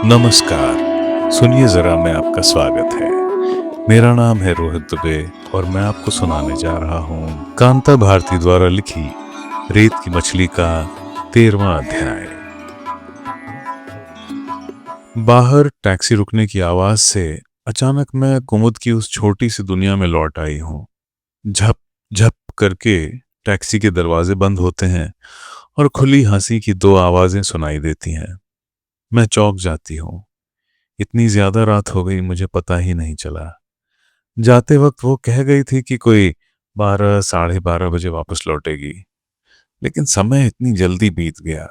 नमस्कार। सुनिए जरा, मैं आपका स्वागत है। मेरा नाम है रोहित दुबे और मैं आपको सुनाने जा रहा हूँ कांता भारती द्वारा लिखी रेत की मछली का 13वां अध्याय। बाहर टैक्सी रुकने की आवाज से अचानक मैं कुमुद की उस छोटी सी दुनिया में लौट आई हूँ। झप झप करके टैक्सी के दरवाजे बंद होते हैं और खुली हंसी की दो आवाजें सुनाई देती हैं। मैं चौंक जाती हूँ। इतनी ज्यादा रात हो गई, मुझे पता ही नहीं चला। जाते वक्त वो कह गई थी कि कोई 12 साढ़े 12 बजे वापस लौटेगी, लेकिन समय इतनी जल्दी बीत गया।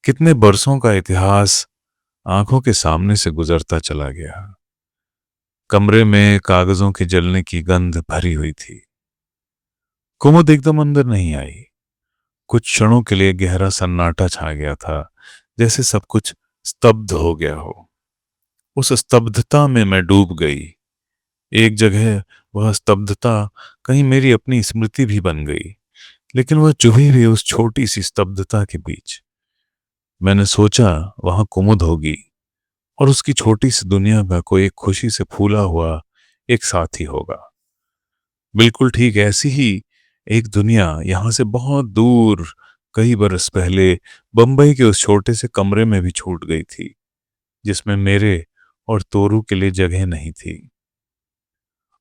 कितने बरसों का इतिहास आंखों के सामने से गुजरता चला गया। कमरे में कागजों के जलने की गंध भरी हुई थी। कुमुद एकदम अंदर नहीं आई। कुछ क्षणों के लिए गहरा सन्नाटा छा गया था, जैसे सब कुछ स्तब्ध हो गया हो। उस स्तब्धता में मैं डूब गई। एक जगह वह स्तब्धता कहीं मेरी अपनी स्मृति भी बन गई, लेकिन वह चुभी हुई उस छोटी सी स्तब्धता के बीच। मैंने सोचा वहां कुमुद होगी और उसकी छोटी सी दुनिया का कोई एक खुशी से फूला हुआ एक साथी होगा। बिल्कुल ठीक ऐसी ही एक दुनिया यहां से बहुत दूर कई बरस पहले बंबई के उस छोटे से कमरे में भी छूट गई थी, जिसमें मेरे और तोरू के लिए जगह नहीं थी।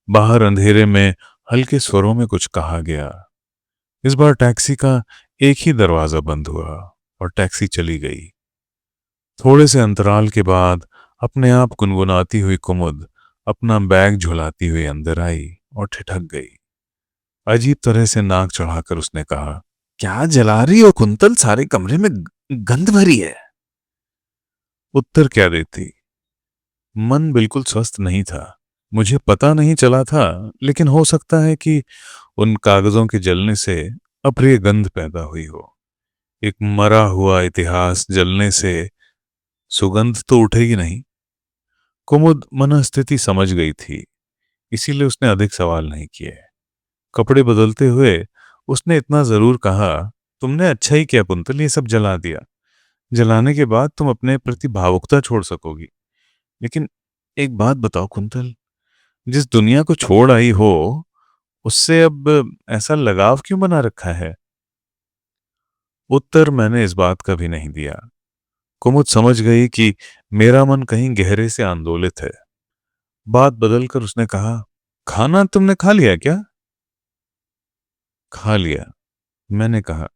बाहर अंधेरे में हल्के स्वरों में कुछ कहा गया। इस बार टैक्सी का एक ही दरवाजा बंद हुआ और टैक्सी चली गई। थोड़े से अंतराल के बाद अपने आप गुनगुनाती हुई कुमुद अपना बैग झुलाती हुई अंदर आई और ठिठक गई। अजीब तरह से नाक चढ़ाकर उसने कहा, क्या जला रही हो कुंतल? सारे कमरे में गंध भरी है। उत्तर क्या देती? मन बिल्कुल स्वस्थ नहीं था। मुझे पता नहीं चला था, लेकिन हो सकता है कि उन कागजों के जलने से अप्रिय गंध पैदा हुई हो। एक मरा हुआ इतिहास जलने से सुगंध तो उठेगी नहीं। कुमुद मनस्थिति समझ गई थी, इसीलिए उसने अधिक सवाल नहीं किए। कपड़े बदलते हुए उसने इतना जरूर कहा, तुमने अच्छा ही किया कुंतल, ये सब जला दिया। जलाने के बाद तुम अपने प्रति भावुकता छोड़ सकोगी। लेकिन एक बात बताओ कुंतल, जिस दुनिया को छोड़ आई हो उससे अब ऐसा लगाव क्यों बना रखा है? उत्तर मैंने इस बात का भी नहीं दिया। कुमुद समझ गई कि मेरा मन कहीं गहरे से आंदोलित है। बात बदलकर उसने कहा, खाना तुमने खा लिया क्या? खा लिया, मैंने कहा।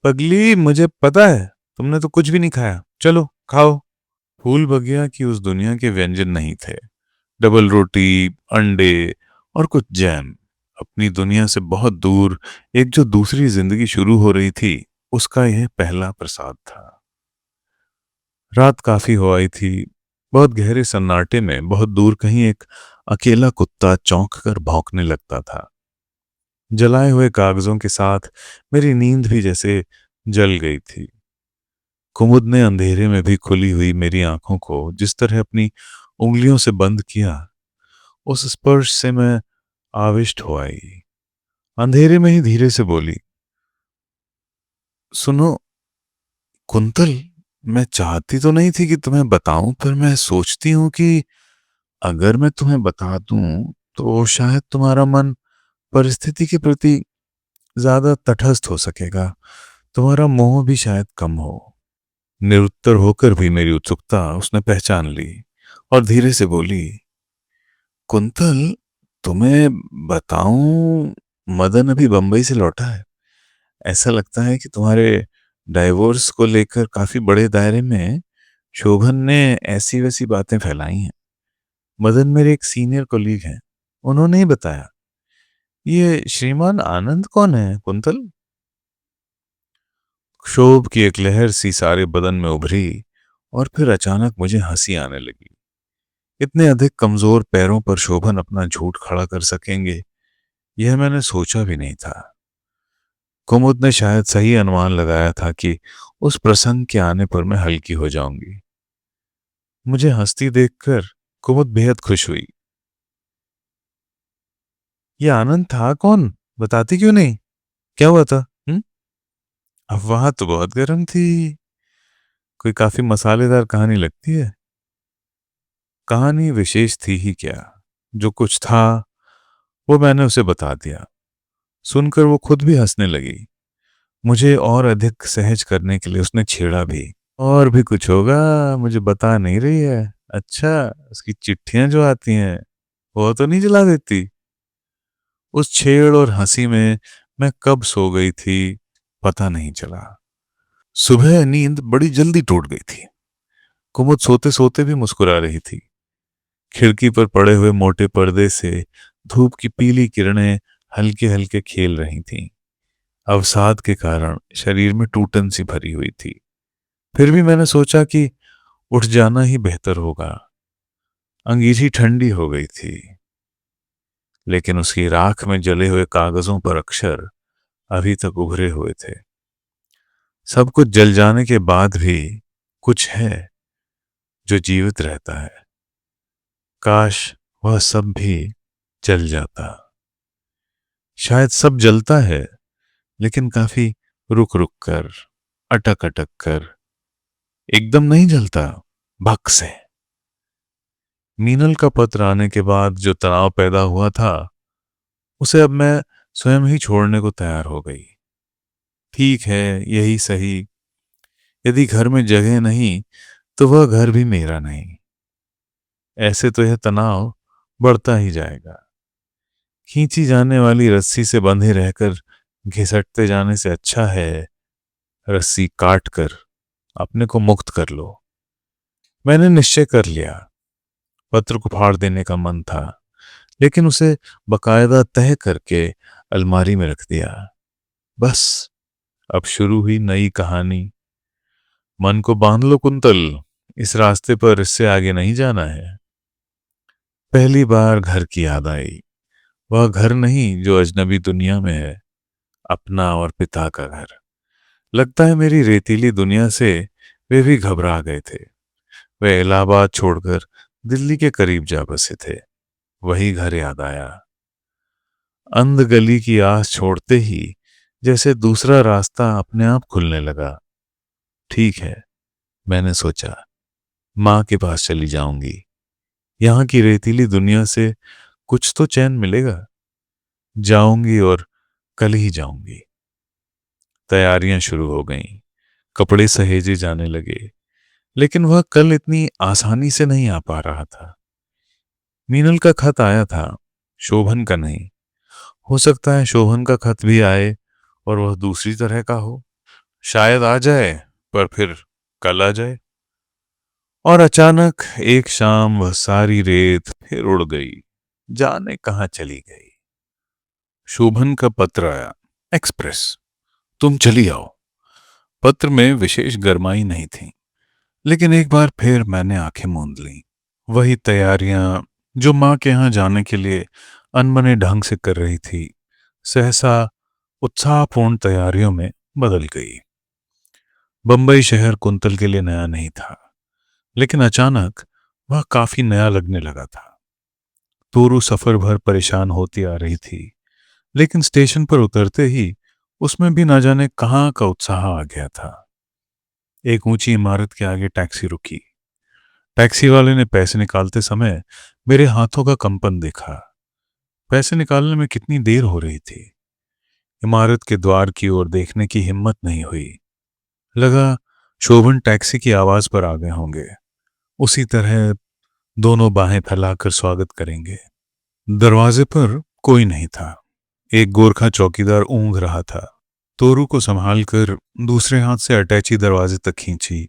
पगली, मुझे पता है तुमने तो कुछ भी नहीं खाया, चलो खाओ। फूल बगिया की उस दुनिया के व्यंजन नहीं थे। डबल रोटी, अंडे और कुछ जैम। अपनी दुनिया से बहुत दूर एक जो दूसरी जिंदगी शुरू हो रही थी, उसका यह पहला प्रसाद था। रात काफी हो आई थी। बहुत गहरे सन्नाटे में बहुत दूर कहीं एक अकेला कुत्ता चौंक कर भौंकने लगता था। जलाए हुए कागजों के साथ मेरी नींद भी जैसे जल गई थी। कुमुद ने अंधेरे में भी खुली हुई मेरी आंखों को जिस तरह अपनी उंगलियों से बंद किया, उस स्पर्श से मैं आविष्ट हो आई। अंधेरे में ही धीरे से बोली, सुनो कुंतल, मैं चाहती तो नहीं थी कि तुम्हें बताऊं, पर मैं सोचती हूं कि अगर मैं तुम्हें बता दूं तो शायद तुम्हारा मन परिस्थिति के प्रति ज्यादा तटस्थ हो सकेगा। तुम्हारा मोह भी शायद कम हो। निरुत्तर होकर भी मेरी उत्सुकता उसने पहचान ली और धीरे से बोली, कुंतल, तुम्हें बताऊं, मदन अभी बंबई से लौटा है। ऐसा लगता है कि तुम्हारे डाइवोर्स को लेकर काफी बड़े दायरे में शोभन ने ऐसी वैसी बातें फैलाई हैं। मदन मेरे एक सीनियर कोलीग हैं, उन्होंने ही बताया। ये श्रीमान आनंद कौन है कुंतल? क्षोभ की एक लहर सी सारे बदन में उभरी और फिर अचानक मुझे हंसी आने लगी। इतने अधिक कमजोर पैरों पर शोभन अपना झूठ खड़ा कर सकेंगे, यह मैंने सोचा भी नहीं था। कुमुद ने शायद सही अनुमान लगाया था कि उस प्रसंग के आने पर मैं हल्की हो जाऊंगी। मुझे हंसती देखकर कुमुद बेहद खुश हुई। ये आनंद था कौन? बताती क्यों नहीं? क्या हुआ था? अफवाह तो बहुत गर्म थी। कोई काफी मसालेदार कहानी लगती है। कहानी विशेष थी ही क्या, जो कुछ था वो मैंने उसे बता दिया। सुनकर वो खुद भी हंसने लगी। मुझे और अधिक सहज करने के लिए उसने छेड़ा भी। और भी कुछ होगा, मुझे बता नहीं रही है। अच्छा, उसकी चिट्ठियां जो आती हैं वो तो नहीं जला देती। उस छेड़ और हंसी में मैं कब सो गई थी पता नहीं चला। सुबह नींद बड़ी जल्दी टूट गई थी। कुमुद सोते सोते भी मुस्कुरा रही थी। खिड़की पर पड़े हुए मोटे पर्दे से धूप की पीली किरणें हल्के हल्के खेल रही थीं। अवसाद के कारण शरीर में टूटन सी भरी हुई थी। फिर भी मैंने सोचा कि उठ जाना ही बेहतर होगा। अंगीठी ठंडी हो गई थी, लेकिन उसकी राख में जले हुए कागजों पर अक्षर अभी तक उभरे हुए थे। सब कुछ जल जाने के बाद भी कुछ है जो जीवित रहता है। काश वह सब भी जल जाता। शायद सब जलता है, लेकिन काफी रुक रुक कर, अटक अटक कर, एकदम नहीं जलता, भक से। मीनल का पत्र आने के बाद जो तनाव पैदा हुआ था, उसे अब मैं स्वयं ही छोड़ने को तैयार हो गई। ठीक है, यही सही। यदि घर में जगह नहीं तो वह घर भी मेरा नहीं। ऐसे तो यह तनाव बढ़ता ही जाएगा। खींची जाने वाली रस्सी से बंधे रहकर घिसटते जाने से अच्छा है रस्सी काट कर अपने को मुक्त कर लो। मैंने निश्चय कर लिया। पत्र को फाड़ देने का मन था, लेकिन उसे बकायदा तह करके अलमारी में रख दिया। बस, अब शुरू हुई नई कहानी। मन को बांध लो कुंतल, इस रास्ते पर इससे आगे नहीं जाना है। पहली बार घर की याद आई। वह घर नहीं जो अजनबी दुनिया में है, अपना और पिता का घर। लगता है मेरी रेतीली दुनिया से वे भी घबरा गए थे। वे इलाहाबाद छोड़कर दिल्ली के करीब जा बसे थे। वही घर याद आया। अंध गली की आस छोड़ते ही जैसे दूसरा रास्ता अपने आप खुलने लगा। ठीक है, मैंने सोचा, माँ के पास चली जाऊंगी। यहाँ की रेतीली दुनिया से कुछ तो चैन मिलेगा। जाऊंगी और कल ही जाऊंगी। तैयारियां शुरू हो गईं। कपड़े सहेजे जाने लगे, लेकिन वह कल इतनी आसानी से नहीं आ पा रहा था। मीनल का खत आया था, शोभन का नहीं। हो सकता है शोभन का खत भी आए और वह दूसरी तरह का हो। शायद आ जाए, पर फिर कल आ जाए। और अचानक एक शाम वह सारी रेत फिर उड़ गई, जाने कहां चली गई। शोभन का पत्र आया, एक्सप्रेस, तुम चली आओ। पत्र में विशेष गरमाई नहीं थी, लेकिन एक बार फिर मैंने आंखें मूंद लीं। वही तैयारियां जो मां के यहां जाने के लिए अनबने ढंग से कर रही थी, सहसा उत्साहपूर्ण तैयारियों में बदल गई। बंबई शहर कुंतल के लिए नया नहीं था, लेकिन अचानक वह काफी नया लगने लगा था। तोरू सफर भर परेशान होती आ रही थी, लेकिन स्टेशन पर उतरते ही उसमें भी ना जाने कहां का उत्साह आ गया था। एक ऊंची इमारत के आगे टैक्सी रुकी। टैक्सी वाले ने पैसे निकालते समय मेरे हाथों का कंपन देखा। पैसे निकालने में कितनी देर हो रही थी। इमारत के द्वार की ओर देखने की हिम्मत नहीं हुई। लगा शोभन टैक्सी की आवाज पर आ गए होंगे। उसी तरह दोनों बाहें फैलाकर स्वागत करेंगे। दरवाजे पर कोई नहीं था। एक गोरखा चौकीदार ऊंघ रहा था। तोरू को संभालकर दूसरे हाथ से अटैची दरवाजे तक खींची।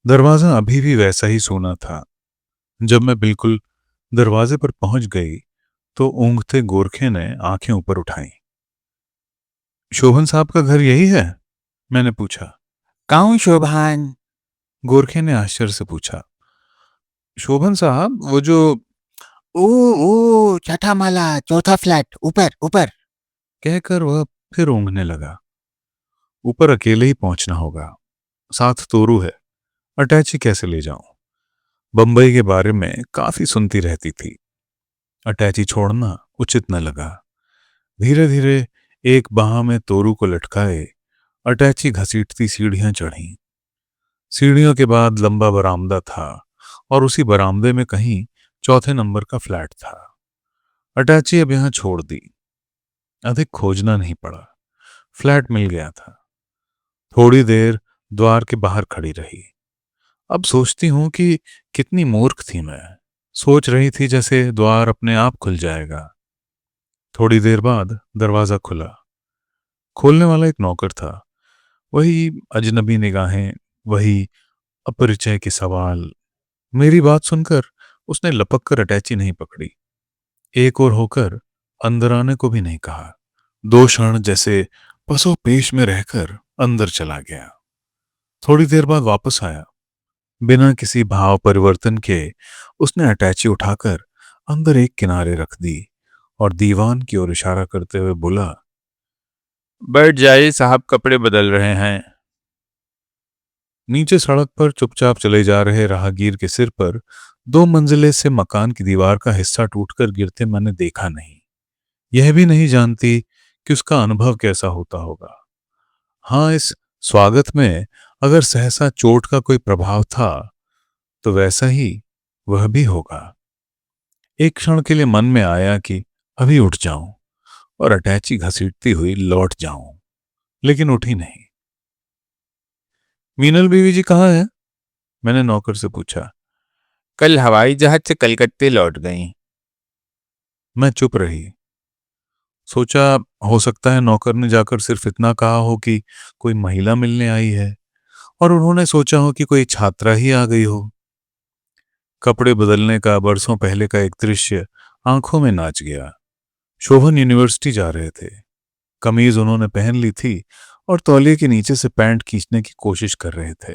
दरवाजा अभी भी वैसा ही सूना था। जब मैं बिल्कुल दरवाजे पर पहुंच गई तो ऊंघते गोरखे ने आंखें ऊपर उठाई। शोभन साहब का घर यही है? मैंने पूछा। कौन शोभान? गोरखे ने आश्चर्य से पूछा। शोभन साहब, वो जो। ओ ओ छठा माला, चौथा फ्लैट, ऊपर ऊपर। कहकर वह फिर ऊँघने लगा। ऊपर अकेले ही पहुंचना होगा, साथ तोरू है। अटैची कैसे ले जाऊं? बंबई के बारे में काफी सुनती रहती थी। अटैची छोड़ना उचित न लगा। धीरे धीरे एक बाह में तोरू को लटकाए अटैची घसीटती सीढ़ियां चढ़ी। सीढ़ियों के बाद लंबा बरामदा था और उसी बरामदे में कहीं चौथे नंबर का फ्लैट था। अटैची अब यहां छोड़ दी, अधिक खोजना नहीं पड़ा, फ्लैट मिल गया था। थोड़ी देर द्वार के बाहर खड़ी रही। अब सोचती हूं कि कितनी मूर्ख थी मैं। सोच रही थी जैसे द्वार अपने आप खुल जाएगा। थोड़ी देर बाद दरवाजा खुला। खोलने वाला एक नौकर था। वही अजनबी निगाहें, वही अपरिचय के सवाल। मेरी बात सुनकर उसने लपक कर अटैची नहीं पकड़ी, एक और होकर अंदर आने को भी नहीं कहा। दो क्षण जैसे पसो पेश में रहकर अंदर चला गया। थोड़ी देर बाद वापस आया। बिना किसी भाव परिवर्तन के उसने अटैची उठाकर अंदर एक किनारे रख दी और दीवान की ओर इशारा करते हुए बोला, बैठ जाइए साहब, कपड़े बदल रहे हैं। नीचे सड़क पर चुपचाप चले जा रहे राहगीर के सिर पर 2 मंजिले से मकान की दीवार का हिस्सा टूटकर गिरते मैंने देखा नहीं। यह भी नहीं जानती कि उसका अनुभव कैसा होता होगा। हाँ, इस स्वागत में अगर सहसा चोट का कोई प्रभाव था तो वैसा ही वह भी होगा। एक क्षण के लिए मन में आया कि अभी उठ जाऊं और अटैची घसीटती हुई लौट जाऊं, लेकिन उठी नहीं। मीनल बीवी जी कहाँ है? मैंने नौकर से पूछा। कल हवाई जहाज से कलकत्ते लौट गई। मैं चुप रही। सोचा हो सकता है नौकर ने जाकर सिर्फ इतना कहा हो कि कोई महिला मिलने आई है और उन्होंने सोचा हो कि कोई छात्रा ही आ गई हो। कपड़े बदलने का बरसों पहले का एक दृश्य आंखों में नाच गया। शोभन यूनिवर्सिटी जा रहे थे। कमीज उन्होंने पहन ली थी और तौलिए के नीचे से पैंट खींचने की कोशिश कर रहे थे।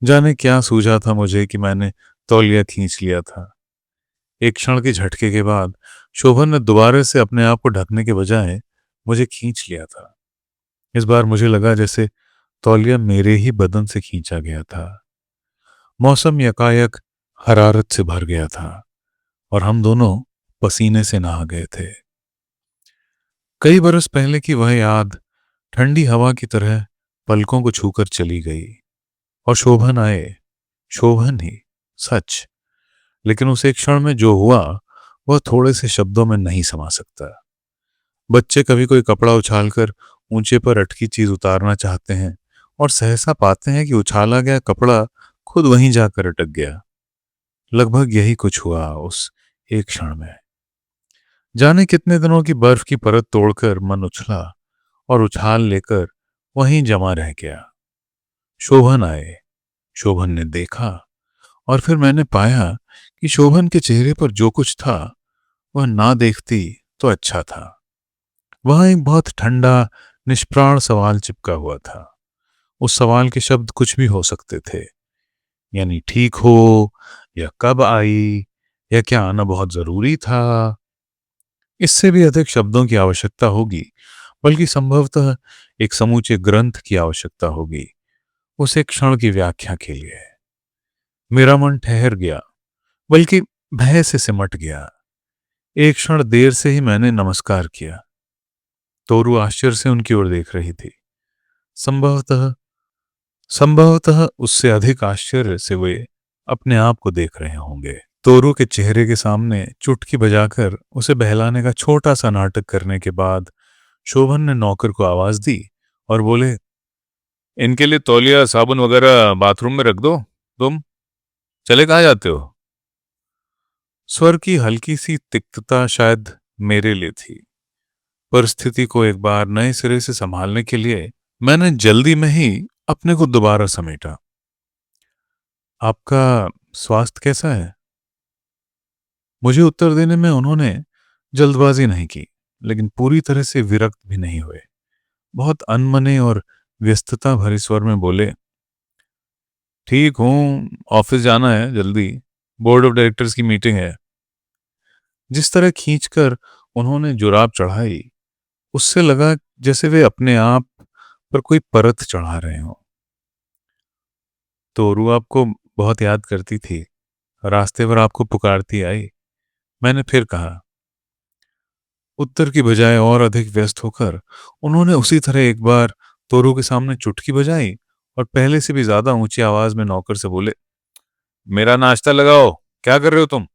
जाने क्या सूझा था मुझे कि मैंने तौलिया खींच लिया था। एक क्षण के झटके के बाद शोभन ने दोबारा से अपने आप को ढकने के बजाय मुझे खींच लिया था। इस बार मुझे लगा जैसे तौलिया मेरे ही बदन से खींचा गया था। मौसम यकायक हरारत से भर गया था और हम दोनों पसीने से नहा गए थे। कई बरस पहले की वह याद ठंडी हवा की तरह पलकों को छूकर चली गई। और शोभन आए, शोभन ही, सच। लेकिन उस एक क्षण में जो हुआ वह थोड़े से शब्दों में नहीं समा सकता। बच्चे कभी कोई कपड़ा उछालकर ऊंचे पर अटकी चीज उतारना चाहते हैं और सहसा पाते हैं कि उछाला गया कपड़ा खुद वहीं जाकर अटक गया। लगभग यही कुछ हुआ उस एक क्षण में। जाने कितने दिनों की बर्फ की परत तोड़कर मन उछला और उछाल लेकर वहीं जमा रह गया। शोभन आए, शोभन ने देखा और फिर मैंने पाया कि शोभन के चेहरे पर जो कुछ था वह ना देखती तो अच्छा था। वहां एक बहुत ठंडा, निष्प्राण सवाल चिपका हुआ था। उस सवाल के शब्द कुछ भी हो सकते थे, यानी ठीक हो, या कब आई, या क्या आना बहुत जरूरी था। इससे भी अधिक शब्दों की आवश्यकता होगी, बल्कि संभवतः एक समूचे ग्रंथ की आवश्यकता होगी उस एक क्षण की व्याख्या के लिए। मेरा मन ठहर गया, बल्कि भय से सिमट गया। एक क्षण देर से ही मैंने नमस्कार किया। तोरू आश्चर्य से उनकी ओर देख रही थी। संभवतः संभवतः उससे अधिक आश्चर्य से वे अपने आप को देख रहे होंगे। तोरू के चेहरे के सामने चुटकी बजाकर उसे बहलाने का छोटा सा नाटक करने के बाद शोभन ने नौकर को आवाज दी और बोले, इनके लिए तौलिया साबुन वगैरह बाथरूम में रख दो। तुम चले कहाँ जाते हो? स्वर की हल्की सी तिक्तता शायद मेरे लिए थी। परिस्थिति को एक बार नए सिरे से संभालने के लिए मैंने जल्दी में ही अपने को दोबारा समेटा। आपका स्वास्थ्य कैसा है? मुझे उत्तर देने में उन्होंने जल्दबाजी नहीं की, लेकिन पूरी तरह से विरक्त भी नहीं हुए। बहुत अनमने और व्यस्तता भरे स्वर में बोले, ठीक हूं, ऑफिस जाना है जल्दी, बोर्ड ऑफ डायरेक्टर्स की मीटिंग है। जिस तरह खींचकर उन्होंने जुराब चढ़ाई, उससे लगा जैसे वे अपने आप पर कोई परत चढ़ा रहे हों। तोरू आपको बहुत याद करती थी, रास्ते पर आपको पुकारती आई। मैंने फिर कहा। उत्तर की बजाय और अधिक व्यस्त होकर उन्होंने उसी तरह एक बार तोरू के सामने चुटकी बजाई और पहले से भी ज्यादा ऊंची आवाज में नौकर से बोले, मेरा नाश्ता लगाओ, क्या कर रहे हो तुम?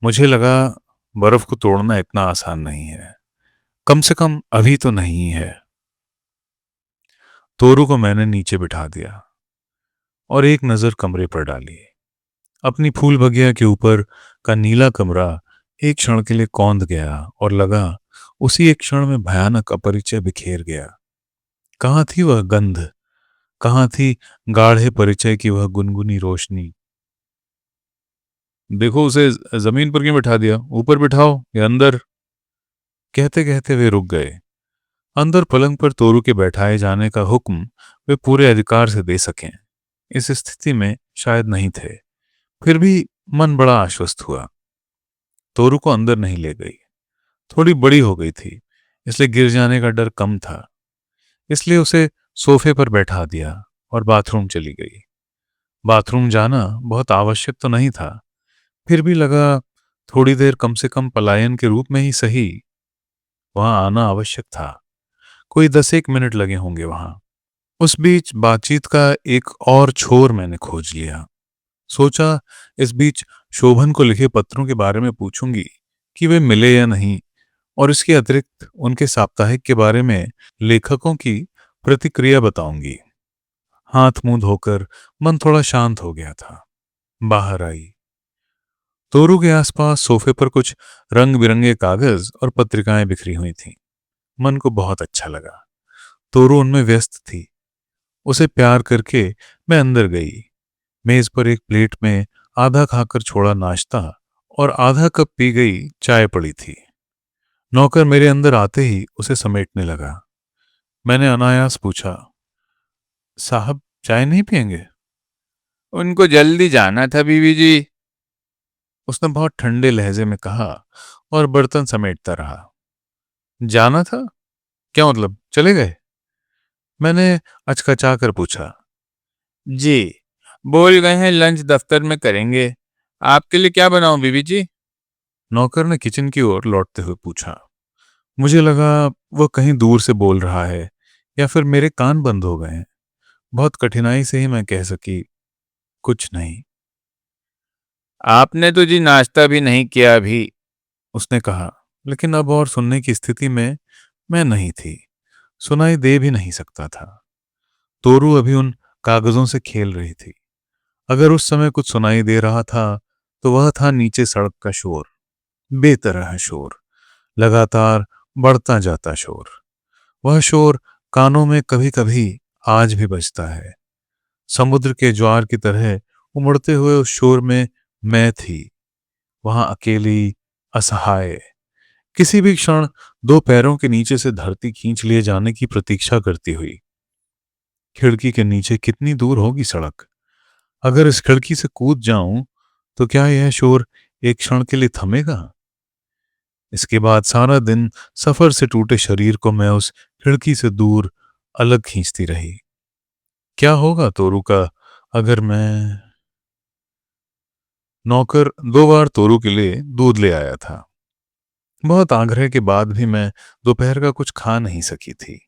मुझे लगा बर्फ को तोड़ना इतना आसान नहीं है, कम से कम अभी तो नहीं है। तोरू को मैंने नीचे बिठा दिया और एक नजर कमरे पर डाली। अपनी फूल बगिया के ऊपर का नीला कमरा एक क्षण के लिए कौंध गया और लगा उसी एक क्षण में भयानक अपरिचय बिखेर गया। कहाँ थी वह गंध, कहाँ थी गाढ़े परिचय की वह गुनगुनी रोशनी? देखो, उसे जमीन पर क्यों बिठा दिया? ऊपर बिठाओ या अंदर? कहते कहते वे रुक गए। अंदर पलंग पर तोरू के बैठाए जाने का हुक्म वे पूरे अधिकार से दे सकें, इस स्थिति में शायद नहीं थे। फिर भी मन बड़ा आश्वस्त हुआ। तोरू को अंदर नहीं ले गई। थोड़ी बड़ी हो गई थी, इसलिए गिर जाने का डर कम था। इसलिए उसे सोफे पर बैठा दिया और बाथरूम चली गई। बाथरूम जाना बहुत आवश्यक तो नहीं था, फिर भी लगा थोड़ी देर कम से कम पलायन के रूप में ही सही वहां आना आवश्यक था। कोई 10 एक मिनट लगे होंगे वहां। उस बीच बातचीत का एक और छोर मैंने खोज लिया। सोचा इस बीच शोभन को लिखे पत्रों के बारे में पूछूंगी कि वे मिले या नहीं, और इसके अतिरिक्त उनके साप्ताहिक के बारे में लेखकों की प्रतिक्रिया बताऊंगी। हाथ मुंह धोकर मन थोड़ा शांत हो गया था। बाहर आई। तोरू के आसपास सोफे पर कुछ रंग बिरंगे कागज और पत्रिकाएं बिखरी हुई थीं। मन को बहुत अच्छा लगा। तोरू उनमें व्यस्त थी। उसे प्यार करके मैं अंदर गई। मेज पर एक प्लेट में आधा खाकर छोड़ा नाश्ता और आधा कप पी गई चाय पड़ी थी। नौकर मेरे अंदर आते ही उसे समेटने लगा। मैंने अनायास पूछा, साहब चाय नहीं पियेंगे? उनको जल्दी जाना था बीवी जी। उसने बहुत ठंडे लहजे में कहा और बर्तन समेटता रहा। जाना था? क्या मतलब, चले गए? मैंने अचकचा कर पूछा। जी, बोल गए हैं लंच दफ्तर में करेंगे। आपके लिए क्या बनाऊं बीवी जी? नौकर ने किचन की ओर लौटते हुए पूछा। मुझे लगा वह कहीं दूर से बोल रहा है या फिर मेरे कान बंद हो गए हैं। बहुत कठिनाई से ही मैं कह सकी, कुछ नहीं। आपने तो जी नाश्ता भी नहीं किया अभी। उसने कहा, लेकिन अब और सुनने की स्थिति में मैं नहीं थी। सुनाई दे भी नहीं सकता था। तोरू अभी उन कागजों से खेल रही थी। अगर उस समय कुछ सुनाई दे रहा था तो वह था नीचे सड़क का शोर, बेतरह शोर, लगातार बढ़ता जाता शोर। वह शोर कानों में कभी कभी आज भी बजता है। समुद्र के ज्वार की तरह उमड़ते हुए उस शोर में मैं थी, वहां अकेली, असहाय, किसी भी क्षण दो पैरों के नीचे से धरती खींच लिए जाने की प्रतीक्षा करती हुई। खिड़की के नीचे कितनी दूर होगी सड़क? अगर इस खिड़की से कूद जाऊं तो क्या यह शोर एक क्षण के लिए थमेगा? इसके बाद सारा दिन सफर से टूटे शरीर को मैं उस खिड़की से दूर अलग खींचती रही। क्या होगा तोरू का अगर मैं... नौकर 2 बार तोरू के लिए दूध ले आया था। बहुत आग्रह के बाद भी मैं दोपहर का कुछ खा नहीं सकी थी।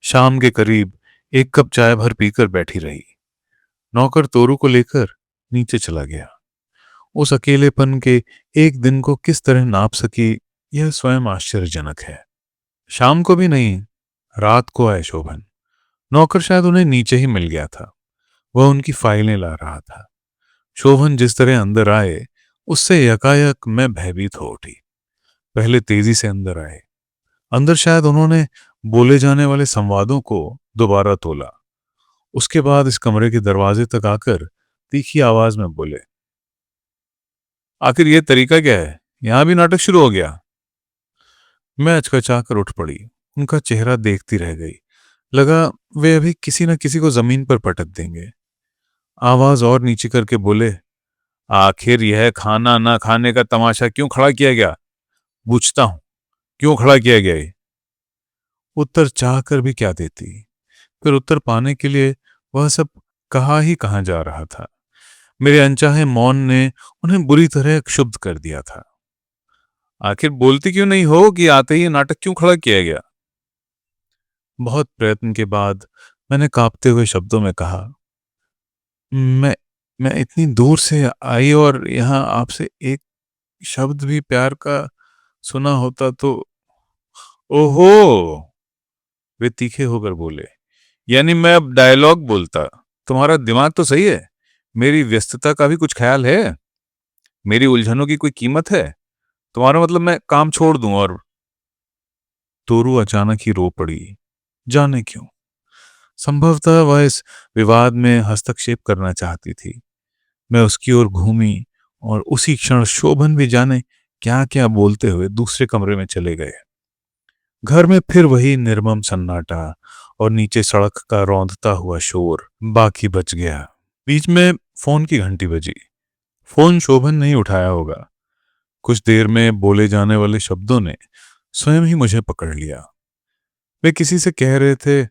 शाम के करीब 1 कप चाय भर पीकर बैठी रही। नौकर तोरू को लेकर नीचे चला गया। उस अकेलेपन के एक दिन को किस तरह नाप सकी, यह स्वयं आश्चर्यजनक है। शाम को भी नहीं, रात को आए शोभन। नौकर शायद उन्हें नीचे ही मिल गया था। वह उनकी फाइलें ला रहा था। शोभन जिस तरह अंदर आए, उससे यकायक मैं भयभीत हो उठी। पहले तेजी से अंदर आए। अंदर शायद उन्होंने बोले जाने वाले संवादों को दोबारा तोला। उसके बाद इस कमरे के दरवाजे तक आकर तीखी आवाज में बोले, आखिर यह तरीका क्या है? यहां भी नाटक शुरू हो गया? मैं अचकचाकर उठ पड़ी। उनका चेहरा देखती रह गई। लगा वे अभी किसी न किसी को जमीन पर पटक देंगे। आवाज और नीचे करके बोले, आखिर यह खाना ना खाने का तमाशा क्यों खड़ा किया गया? पूछता हूं, क्यों खड़ा किया गया ये? उत्तर चाह कर भी क्या देती। फिर उत्तर पाने के लिए वह सब कहा ही कहां जा रहा था। मेरे अनचाहे मौन ने उन्हें बुरी तरह क्षुब्ध कर दिया था। आखिर बोलती क्यों नहीं हो कि आते ही नाटक क्यों खड़ा किया गया? बहुत प्रयत्न के बाद मैंने कांपते हुए शब्दों में कहा, मैं मैं इतनी दूर से आई और यहाँ आपसे एक शब्द भी प्यार का सुना होता तो। ओहो! वे तीखे होकर बोले, यानी मैं अब डायलॉग बोलता। तुम्हारा दिमाग तो सही है, मेरी व्यस्तता का भी कुछ ख्याल है? मेरी उलझनों की कोई कीमत है? तुम्हारा मतलब मैं काम छोड़ दूं? और तोरू अचानक ही रो पड़ी। जाने क्यों? संभवतः वह इस विवाद में हस्तक्षेप करना चाहती थी। मैं उसकी ओर घूमी और उसी क्षण शोभन भी जाने क्या क्या बोलते हुए दूसरे कमरे में चले गए। घर में फिर वही निर्मम सन्नाटा और नीचे सड़क का रौंदता हुआ शोर बाकी बच गया। बीच में फोन की घंटी बजी। फोन शोभन नहीं उठाया होगा। कुछ देर में बोले जाने वाले शब्दों ने स्वयं ही मुझे पकड़ लिया। वे किसी से कह रहे थे,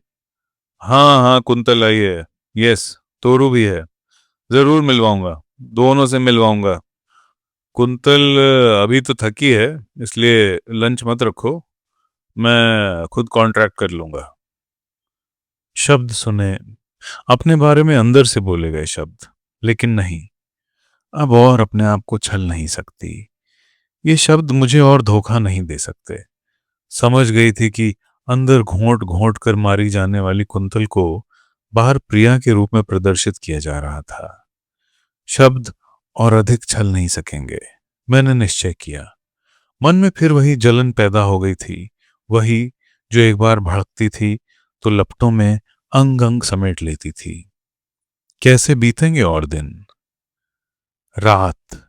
हाँ हाँ कुंतल आई है, यस, तोरू भी है, जरूर मिलवाऊंगा, दोनों से मिलवाऊंगा। कुंतल अभी तो थकी है, इसलिए लंच मत रखो, मैं खुद कॉन्ट्रैक्ट कर लूंगा। शब्द सुने, अपने बारे में अंदर से बोले गए शब्द, लेकिन नहीं, अब और अपने आप को छल नहीं सकती। ये शब्द मुझे और धोखा नहीं दे सकते। समझ गई थी कि अंदर घोंट घोंट कर मारी जाने वाली कुंतल को बाहर प्रिया के रूप में प्रदर्शित किया जा रहा था। शब्द और अधिक छल नहीं सकेंगे, मैंने निश्चय किया। मन में फिर वही जलन पैदा हो गई थी, वही जो एक बार भड़कती थी तो लपटों में अंग अंग समेट लेती थी। कैसे बीतेंगे और दिन? रात,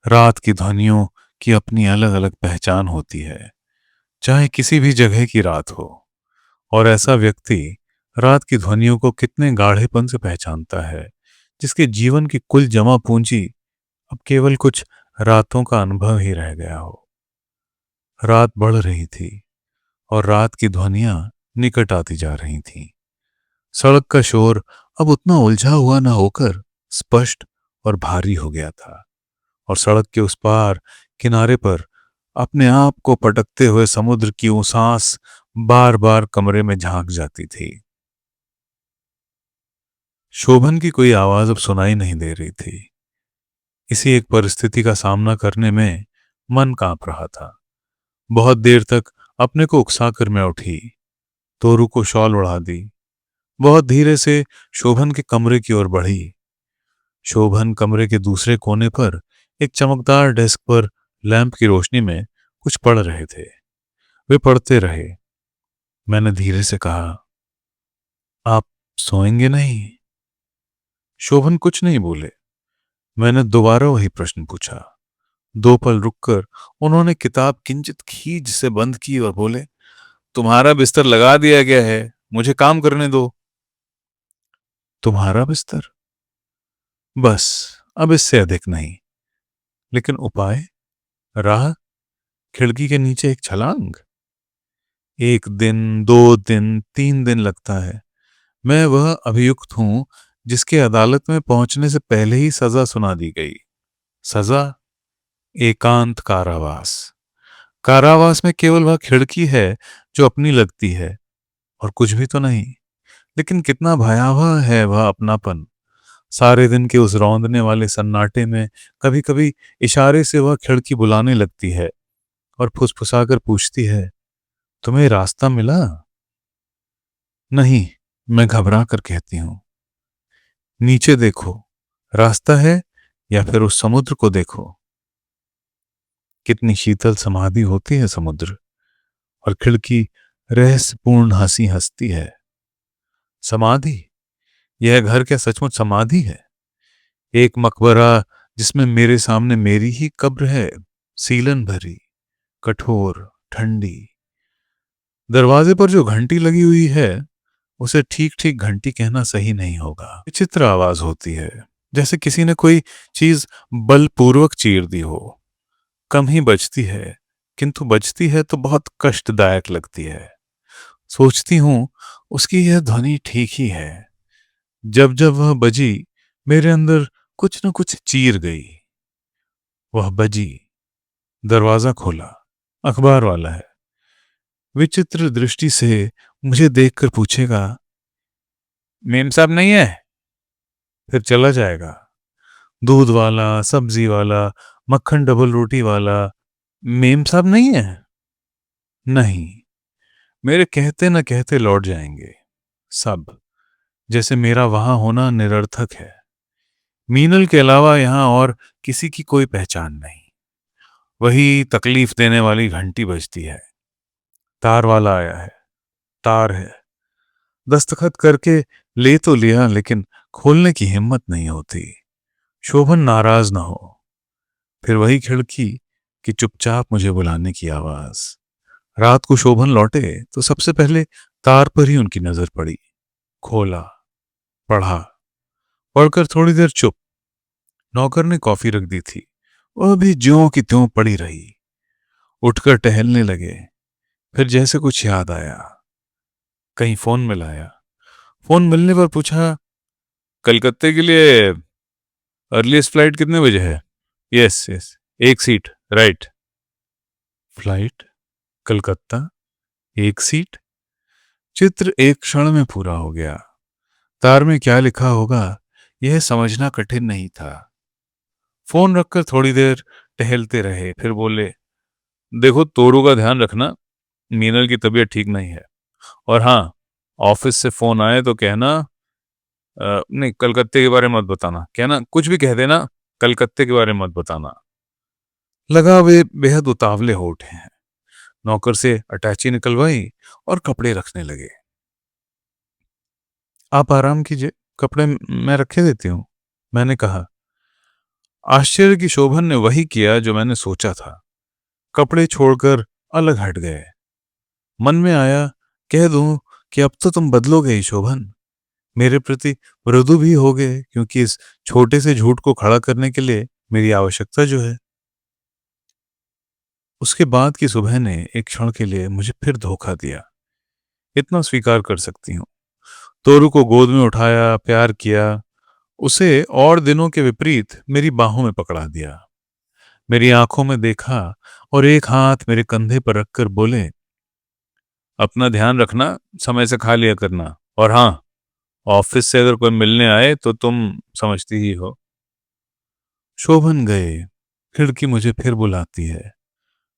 रात की ध्वनियों की अपनी अलग अलग पहचान होती है, चाहे किसी भी जगह की रात हो। और ऐसा व्यक्ति रात की ध्वनियों को कितने गाढ़ेपन से पहचानता है, जिसके जीवन की कुल जमा पूंजी अब केवल कुछ रातों का अनुभव ही रह गया हो। रात बढ़ रही थी और रात की ध्वनियां निकट आती जा रही थीं। सड़क का शोर अब उतना उलझा हुआ न होकर स्पष्ट और भारी हो गया था, और सड़क के उस पार किनारे पर अपने आप को पटकते हुए समुद्र की वो सांस बार बार कमरे में झांक जाती थी। शोभन की कोई आवाज अब सुनाई नहीं दे रही थी। इसी एक परिस्थिति का सामना करने में मन कांप रहा था। बहुत देर तक अपने को उकसाकर मैं उठी, तोरू को शॉल ओढ़ा दी, बहुत धीरे से शोभन के कमरे की ओर बढ़ी। शोभन कमरे के दूसरे कोने पर एक चमकदार डेस्क पर लैंप की रोशनी में कुछ पढ़ रहे थे। वे पढ़ते रहे। मैंने धीरे से कहा, आप सोएंगे नहीं? शोभन कुछ नहीं बोले। मैंने दोबारा वही प्रश्न पूछा। दो पल रुककर उन्होंने किताब किंचित खींच से बंद की और बोले, तुम्हारा बिस्तर लगा दिया गया है, मुझे काम करने दो। तुम्हारा बिस्तर? बस, अब इससे अधिक नहीं। लेकिन उपाय? राह? खिड़की के नीचे एक छलांग? 1 दिन, 2 दिन, 3 दिन लगता है। मैं वह अभियुक्त हूं जिसके अदालत में पहुंचने से पहले ही सजा सुना दी गई। सजा? एकांत कारावास। कारावास में केवल वह खिड़की है जो अपनी लगती है, और कुछ भी तो नहीं। लेकिन कितना भयावह है वह अपनापन। सारे दिन के उस रौंदने वाले सन्नाटे में कभी कभी इशारे से वह खिड़की बुलाने लगती है और फुसफुसाकर पूछती है, तुम्हें रास्ता मिला? नहीं, मैं घबरा कर कहती हूं, नीचे देखो, रास्ता है, या फिर उस समुद्र को देखो। कितनी शीतल समाधि होती है समुद्र, और खिड़की रहस्यपूर्ण हंसी हंसती है। समाधि? यह घर क्या सचमुच समाधि है? एक मकबरा जिसमें मेरे सामने मेरी ही कब्र है, सीलन भरी, कठोर, ठंडी। दरवाजे पर जो घंटी लगी हुई है उसे ठीक ठीक घंटी कहना सही नहीं होगा। विचित्र आवाज होती है, जैसे किसी ने कोई चीज बलपूर्वक चीर दी हो। कम ही बजती है, किंतु बजती है तो बहुत कष्टदायक लगती है। सोचती हूं उसकी यह ध्वनि ठीक ही है। जब जब वह बजी, मेरे अंदर कुछ न कुछ चीर गई। वह बजी, दरवाजा खोला, अखबार वाला है। विचित्र दृष्टि से मुझे देखकर पूछेगा, मेम साहब नहीं है? फिर चला जाएगा। दूध वाला, सब्जी वाला, मक्खन डबल रोटी वाला, मेम साहब नहीं है? नहीं, मेरे कहते न कहते लौट जाएंगे सब, जैसे मेरा वहां होना निरर्थक है। मीनल के अलावा यहां और किसी की कोई पहचान नहीं। वही तकलीफ देने वाली घंटी बजती है। तार वाला आया है, तार है। दस्तखत करके ले तो लिया, लेकिन खोलने की हिम्मत नहीं होती। शोभन नाराज ना हो। फिर वही खिड़की कि चुपचाप मुझे बुलाने की आवाज। रात को शोभन लौटे तो सबसे पहले तार पर ही उनकी नजर पड़ी। खोला, पढ़ा, पढ़कर थोड़ी देर चुप। नौकर ने कॉफी रख दी थी, वह भी ज्यों की त्यों पड़ी रही। उठकर टहलने लगे। फिर जैसे कुछ याद आया, कहीं फोन मिलाया। फोन मिलने पर पूछा, कलकत्ते के लिए अर्लीस्ट फ्लाइट कितने बजे है? यस यस, एक सीट, राइट। फ्लाइट, कलकत्ता, एक सीट। चित्र एक क्षण में पूरा हो गया। तार में क्या लिखा होगा यह समझना कठिन नहीं था। फोन रखकर थोड़ी देर टहलते रहे, फिर बोले, देखो, तोरू का ध्यान रखना, मीनल की तबीयत ठीक नहीं है। और हाँ, ऑफिस से फोन आए तो कहना, नहीं, कलकत्ते के बारे में मत बताना, कहना कुछ भी कह देना, कलकत्ते के बारे में मत बताना। लगा वे बेहद उतावले हो उठे हैं। नौकर से अटैची निकलवाई और कपड़े रखने लगे। आप आराम कीजिए, कपड़े मैं रखे देती हूं, मैंने कहा। आश्चर्य की शोभन ने वही किया जो मैंने सोचा था। कपड़े छोड़कर अलग हट गए। मन में आया, कह दूं कि अब तो तुम बदलोगे ही शोभन, मेरे प्रति मृदु भी हो गए, क्योंकि इस छोटे से झूठ को खड़ा करने के लिए मेरी आवश्यकता जो है। उसके बाद की सुबह ने एक क्षण के लिए मुझे फिर धोखा दिया। इतना स्वीकार कर सकती हूँ। तोरू को गोद में उठाया, प्यार किया। उसे और दिनों के विपरीत मेरी बाहों में पकड़ा दिया, मेरी आंखों में देखा और एक हाथ मेरे कंधे पर रखकर बोले, अपना ध्यान रखना, समय से खा लिया करना। और हाँ, ऑफिस से अगर कोई मिलने आए तो तुम समझती ही हो। शोभन गए। खिड़की मुझे फिर बुलाती है।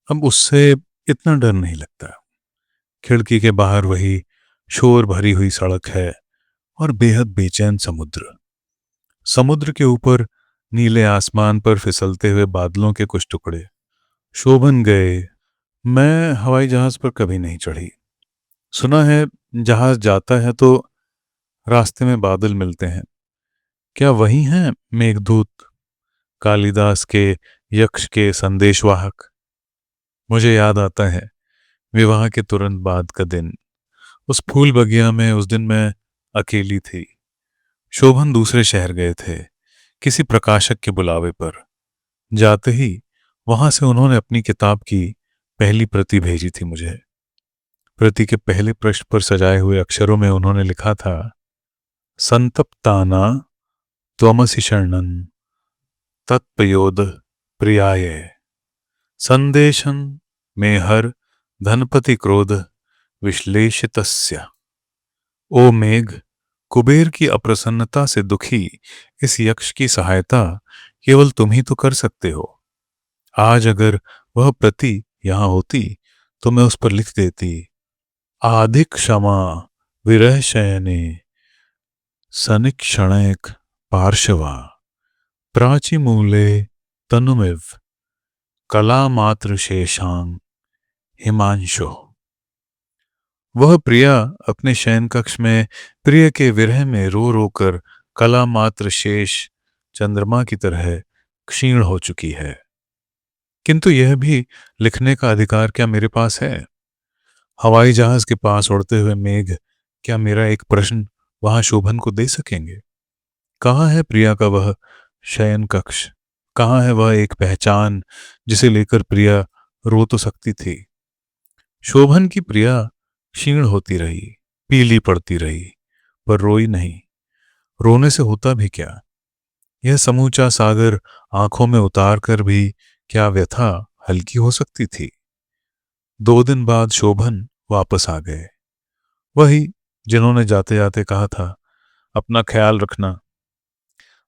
अब उससे इतना डर नहीं लगता। खिड़की के बाहर वही शोर भरी हुई सड़क है और बेहद बेचैन समुद्र। समुद्र के ऊपर नीले आसमान पर फिसलते हुए बादलों के कुछ टुकड़े। शोभन गए। मैं हवाई जहाज पर कभी नहीं चढ़ी। सुना है जहाज जाता है तो रास्ते में बादल मिलते हैं। क्या वही हैं मेघदूत, कालिदास के यक्ष के संदेशवाहक? मुझे याद आता है विवाह के तुरंत बाद का दिन। उस फूल बगिया में उस दिन मैं अकेली थी। शोभन दूसरे शहर गए थे किसी प्रकाशक के बुलावे पर। जाते ही वहां से उन्होंने अपनी किताब की पहली प्रति भेजी थी मुझे। प्रति के पहले पृष्ठ पर सजाए हुए अक्षरों में उन्होंने लिखा था, संतप्ताना त्वमसि शरणन तत्पयोद प्रियाय संदेशन में हर धनपति क्रोध विश्लेषितस्य। ओ मेघ, कुबेर की अप्रसन्नता से दुखी इस यक्ष की सहायता केवल तुम ही तो कर सकते हो। आज अगर वह प्रति यहां होती तो मैं उस पर लिख देती, आधिक क्षमा विरह शयने सनिक्षणैक पार्श्वा प्राचीमूले तनुमिव कला मात्र शेषांग हिमांशु। वह प्रिया अपने शयन कक्ष में प्रिय के विरह में रो रो कर कला मात्र शेष चंद्रमा की तरह क्षीण हो चुकी है। किंतु यह भी लिखने का अधिकार क्या मेरे पास है? हवाई जहाज के पास उड़ते हुए मेघ क्या मेरा एक प्रश्न वहां शोभन को दे सकेंगे? कहाँ है प्रिया का वह शयन कक्ष? कहाँ है वह एक पहचान जिसे लेकर प्रिया रो तो सकती थी? शोभन की प्रिया क्षीण होती रही, पीली पड़ती रही, पर रोई नहीं। रोने से होता भी क्या? यह समूचा सागर आंखों में उतार कर भी क्या व्यथा हल्की हो सकती थी? 2 दिन बाद शोभन वापस आ गए। वही जिन्होंने जाते जाते कहा था, अपना ख्याल रखना।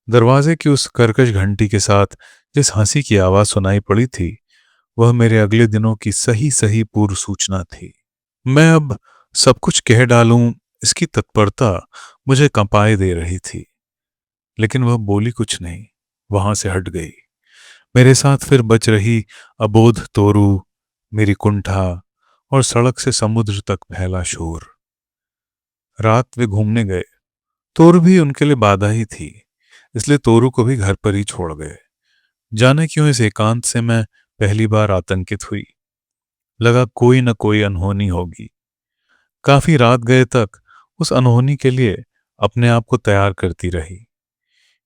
दरवाजे की उस कर्कश घंटी के साथ जिस हंसी की आवाज सुनाई पड़ी थी, वह मेरे अगले दिनों की सही सही पूर्व सूचना थी। मैं अब सब कुछ कह डालूं, इसकी तत्परता मुझे कंपाए दे रही थी। लेकिन वह बोली कुछ नहीं, वहां से हट गई। मेरे साथ फिर बच रही अबोध तोरू, मेरी कुंठा और सड़क से समुद्र तक फैला शोर। रात वे घूमने गए। तोरू भी उनके लिए बाधा ही थी, इसलिए तोरू को भी घर पर ही छोड़ गए। जाने क्यों इस एकांत से मैं पहली बार आतंकित हुई। लगा कोई न कोई अनहोनी होगी। काफी रात गए तक उस अनहोनी के लिए अपने आप को तैयार करती रही।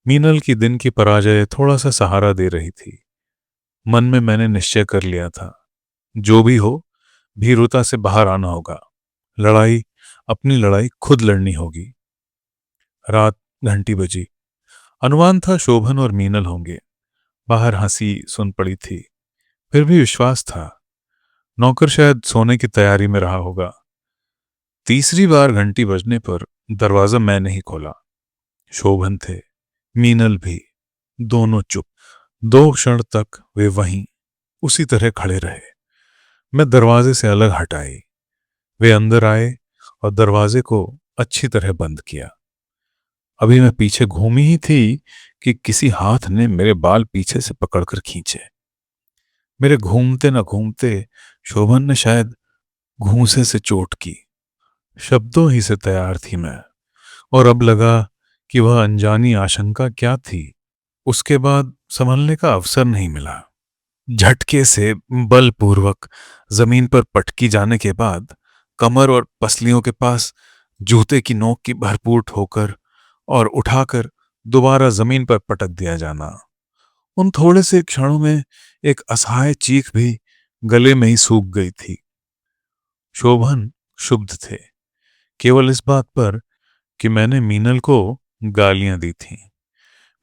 मीनल की दिन की पराजय थोड़ा सा सहारा दे रही थी। मन में मैंने निश्चय कर लिया था, जो भी हो भीरुता से बाहर आना होगा। लड़ाई, अपनी लड़ाई खुद लड़नी होगी। रात घंटी बजी। अनुमान था शोभन और मीनल होंगे। बाहर हंसी सुन पड़ी थी, फिर भी विश्वास था नौकर शायद सोने की तैयारी में रहा होगा। तीसरी बार घंटी बजने पर दरवाजा मैंने ही खोला। शोभन थे, मीनल भी, दोनों चुप। 2 क्षण तक वे वहीं उसी तरह खड़े रहे। मैं दरवाजे से अलग हट आई। वे अंदर आए और दरवाजे को अच्छी तरह बंद किया। अभी मैं पीछे घूमी ही थी कि किसी हाथ ने मेरे बाल पीछे से पकड़कर खींचे। मेरे घूमते न घूमते शोभन ने शायद घूंसे से चोट की। शब्दों ही से तैयार थी मैं, और अब लगा कि वह अनजानी आशंका क्या थी, उसके बाद संभलने का अवसर नहीं मिला। झटके से बलपूर्वक जमीन पर पटकी जाने के बाद कमर और पसलियों के पास जूते की नोक की भरपूर ठोकर और उठाकर दोबारा जमीन पर पटक दिया जाना। उन थोड़े से क्षणों में एक असहाय चीख भी गले में ही सूख गई थी। शोभन क्षुब्ध थे, केवल इस बात पर कि मैंने मीनल को गालियां दी थीं।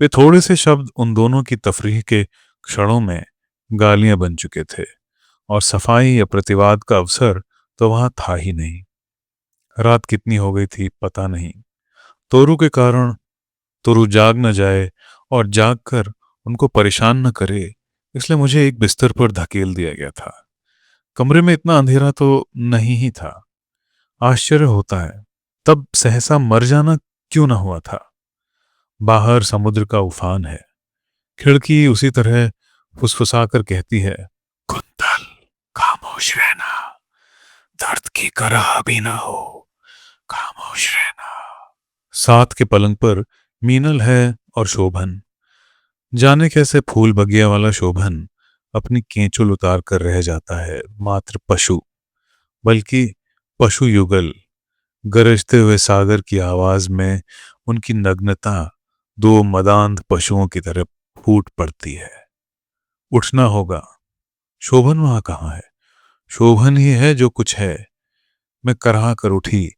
वे थोड़े से शब्द उन दोनों की तफरीह के क्षणों में गालियां बन चुके थे, और सफाई या प्रतिवाद का अवसर तो वहां था ही नहीं। रात कितनी हो गई थी पता नहीं। तोरू के कारण तोरू जाग न जाए और जाग कर उनको परेशान न करे, इसलिए मुझे एक बिस्तर पर धकेल दिया गया था। कमरे में इतना अंधेरा तो नहीं ही था। आश्चर्य होता है तब सहसा मर जाना क्यों ना हुआ था। बाहर समुद्र का उफान है। खिड़की उसी तरह फुसफुसाकर कहती है, कुंतल खामोश रहना, दर्द की करह भी ना हो, खामोश रहना। साथ के पलंग पर मीनल है और शोभन। जाने कैसे फूल बगिया वाला शोभन अपनी केंचुल उतार कर रह जाता है मात्र पशु, बल्कि पशु युगल। गरजते हुए सागर की आवाज में उनकी नग्नता 2 मदांध पशुओं की तरह फूट पड़ती है। उठना होगा। शोभन वहां कहाँ है? शोभन ही है जो कुछ है। मैं कराह कर उठी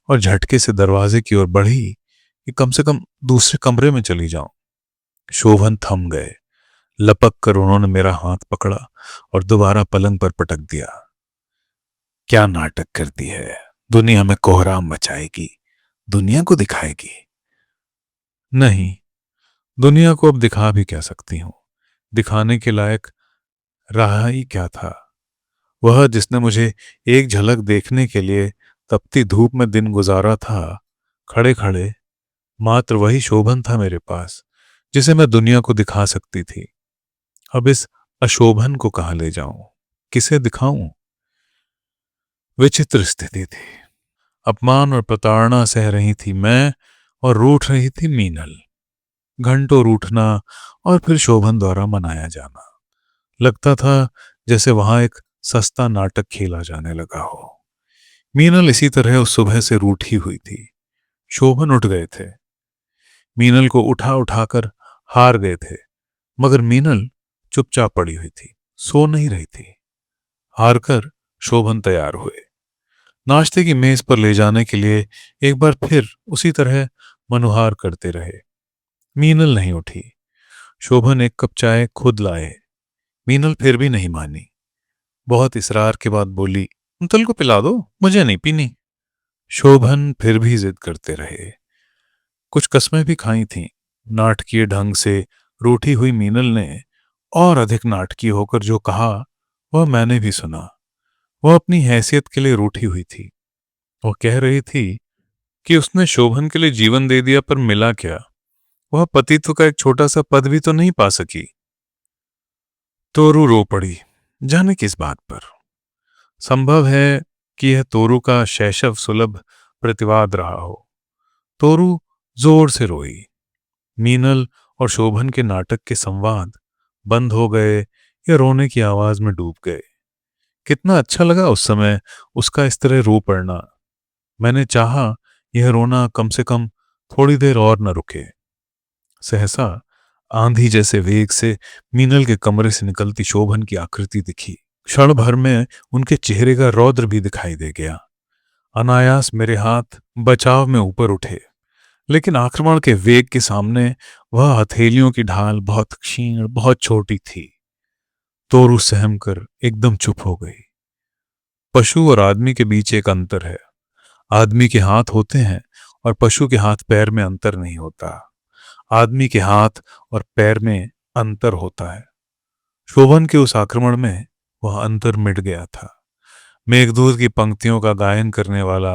और झटके से दरवाजे की ओर बढ़ी कि कम से कम दूसरे कमरे में चली जाऊं। शोभन थम गए। लपक कर उन्होंने मेरा हाथ पकड़ा और दोबारा पलंग पर पटक दिया। क्या नाटक करती है, दुनिया में कोहराम मचाएगी, दुनिया को दिखाएगी। नहीं, दुनिया को अब दिखा भी क्या सकती हूं। दिखाने के लायक रहा ही क्या था। वह जिसने मुझे एक झलक देखने के लिए तपती धूप में दिन गुजारा था, खड़े खड़े मात्र वही शोभन था मेरे पास, जिसे मैं दुनिया को दिखा सकती थी। अब इस अशोभन को कहां ले जाऊं, किसे दिखाऊं? विचित्र स्थिति थी। अपमान और प्रताड़ना सह रही थी मैं, और रूठ रही थी मीनल। घंटों रूठना और फिर शोभन द्वारा मनाया जाना। लगता था जैसे वहां एक सस्ता नाटक खेला जाने लगा हो। मीनल इसी तरह उस सुबह से रूठी हुई थी। शोभन उठ गए थे, मीनल को उठा उठाकर हार गए थे, मगर मीनल चुपचाप पड़ी हुई थी, सो नहीं रही थी। हार कर शोभन तैयार हुए। नाश्ते की मेज पर ले जाने के लिए एक बार फिर उसी तरह मनुहार करते रहे। मीनल नहीं उठी। शोभन एक कप चाय खुद लाए। मीनल फिर भी नहीं मानी। बहुत इसरार के बाद बोली, कुंतल को पिला दो, मुझे नहीं पीनी। शोभन फिर भी जिद करते रहे। कुछ कस्में भी खाई थीं। नाटकीय ढंग से रूठी हुई मीनल ने और अधिक नाटकीय होकर जो कहा वह मैंने भी सुना। वह अपनी हैसियत के लिए रूठी हुई थी। वह कह रही थी कि उसने शोभन के लिए जीवन दे दिया, पर मिला क्या? वह पतित्व का एक छोटा सा पद भी तो नहीं पा सकी। तोरू रो पड़ी, जाने किस बात पर। संभव है कि यह तोरू का शैशव सुलभ प्रतिवाद रहा हो। तोरू जोर से रोई। मीनल और शोभन के नाटक के संवाद बंद हो गए या रोने की आवाज में डूब गए। कितना अच्छा लगा उस समय उसका इस तरह रो पड़ना। मैंने चाहा यह रोना कम से कम थोड़ी देर और न रुके। सहसा आंधी जैसे वेग से मीनल के कमरे से निकलती शोभन की आकृति दिखी। क्षण भर में उनके चेहरे का रौद्र भी दिखाई दे गया। अनायास मेरे हाथ बचाव में ऊपर उठे, लेकिन आक्रमण के वेग के सामने वह हथेलियों की ढाल बहुत क्षीण, बहुत छोटी थी। तोरू सहम कर एकदम चुप हो गई। पशु और आदमी के बीच एक अंतर है। आदमी के हाथ होते हैं और पशु के हाथ पैर में अंतर नहीं होता। आदमी के हाथ और पैर में अंतर होता है। शोभन के उस आक्रमण में वह अंतर मिट गया था। मेघदूत की पंक्तियों का गायन करने वाला,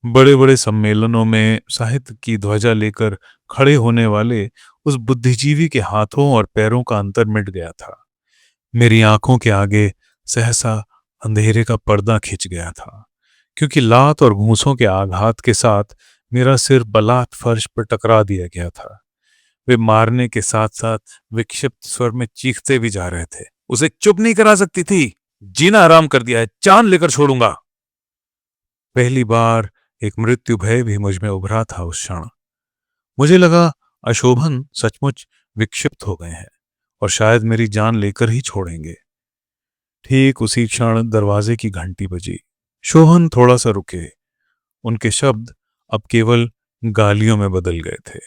बड़े बड़े सम्मेलनों में साहित्य की ध्वजा लेकर खड़े होने वाले उस बुद्धिजीवी के हाथों और पैरों का अंतर मिट गया था। मेरी आंखों के आगे सहसा अंधेरे का पर्दा खिंच गया था, क्योंकि लात और घूंसों के आघात के साथ मेरा सिर बलात् फर्श पर टकरा दिया गया था। वे मारने के साथ साथ विक्षिप्त स्वर में चीखते भी जा रहे थे, उसे चुप नहीं करा सकती थी। जीना आराम कर दिया है, जान लेकर छोड़ूंगा। पहली बार एक मृत्यु भय भी मुझ में उभरा था उस क्षण। मुझे लगा अशोभन सचमुच विक्षिप्त हो गए हैं और शायद मेरी जान लेकर ही छोड़ेंगे। ठीक उसी क्षण दरवाजे की घंटी बजी। शोभन थोड़ा सा रुके। उनके शब्द अब केवल गालियों में बदल गए थे।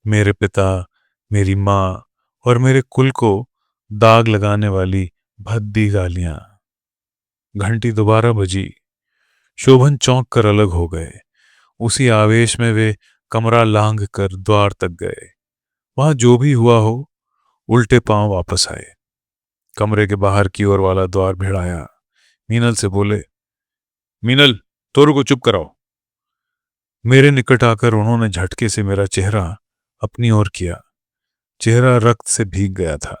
मेरे पिता, मेरी माँ और मेरे कुल को दाग लगाने वाली भद्दी गालियां। घंटी दोबारा बजी। शोभन चौंक कर अलग हो गए। उसी आवेश में वे कमरा लांघ कर द्वार तक गए। वहां जो भी हुआ हो, उल्टे पांव वापस आए। कमरे के बाहर की ओर वाला द्वार भिड़ाया। मीनल से बोले, मीनल, तोरू को चुप कराओ। मेरे निकट आकर उन्होंने झटके से मेरा चेहरा अपनी ओर किया। चेहरा रक्त से भीग गया था।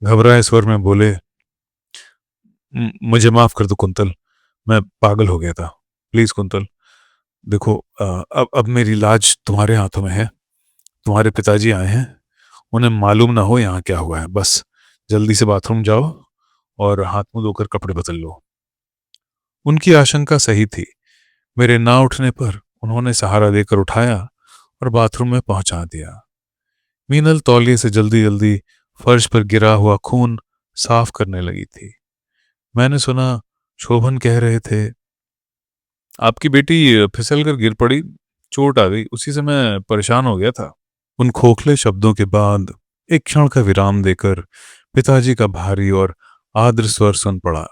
घबराए स्वर में बोले, मुझे माफ कर दो कुंतल, मैं पागल हो गया था। प्लीज कुंतल, देखो, अब मेरी लाज तुम्हारे हाथों में है। तुम्हारे पिताजी आए हैं, उन्हें मालूम ना हो यहाँ क्या हुआ है। बस जल्दी से बाथरूम जाओ और हाथ मुंह धोकर कपड़े बदल लो। उनकी आशंका सही थी। मेरे ना उठने पर उन्होंने सहारा देकर उठाया और बाथरूम में पहुंचा दिया। मीनल तौलिए से जल्दी जल्दी फर्श पर गिरा हुआ खून साफ करने लगी थी। मैंने सुना शोभन कह रहे थे, आपकी बेटी फिसल कर गिर पड़ी, चोट आ गई, उसी से मैं परेशान हो गया था। उन खोखले शब्दों के बाद एक क्षण का विराम देकर पिताजी का भारी और आर्द्र स्वर सुन पड़ा।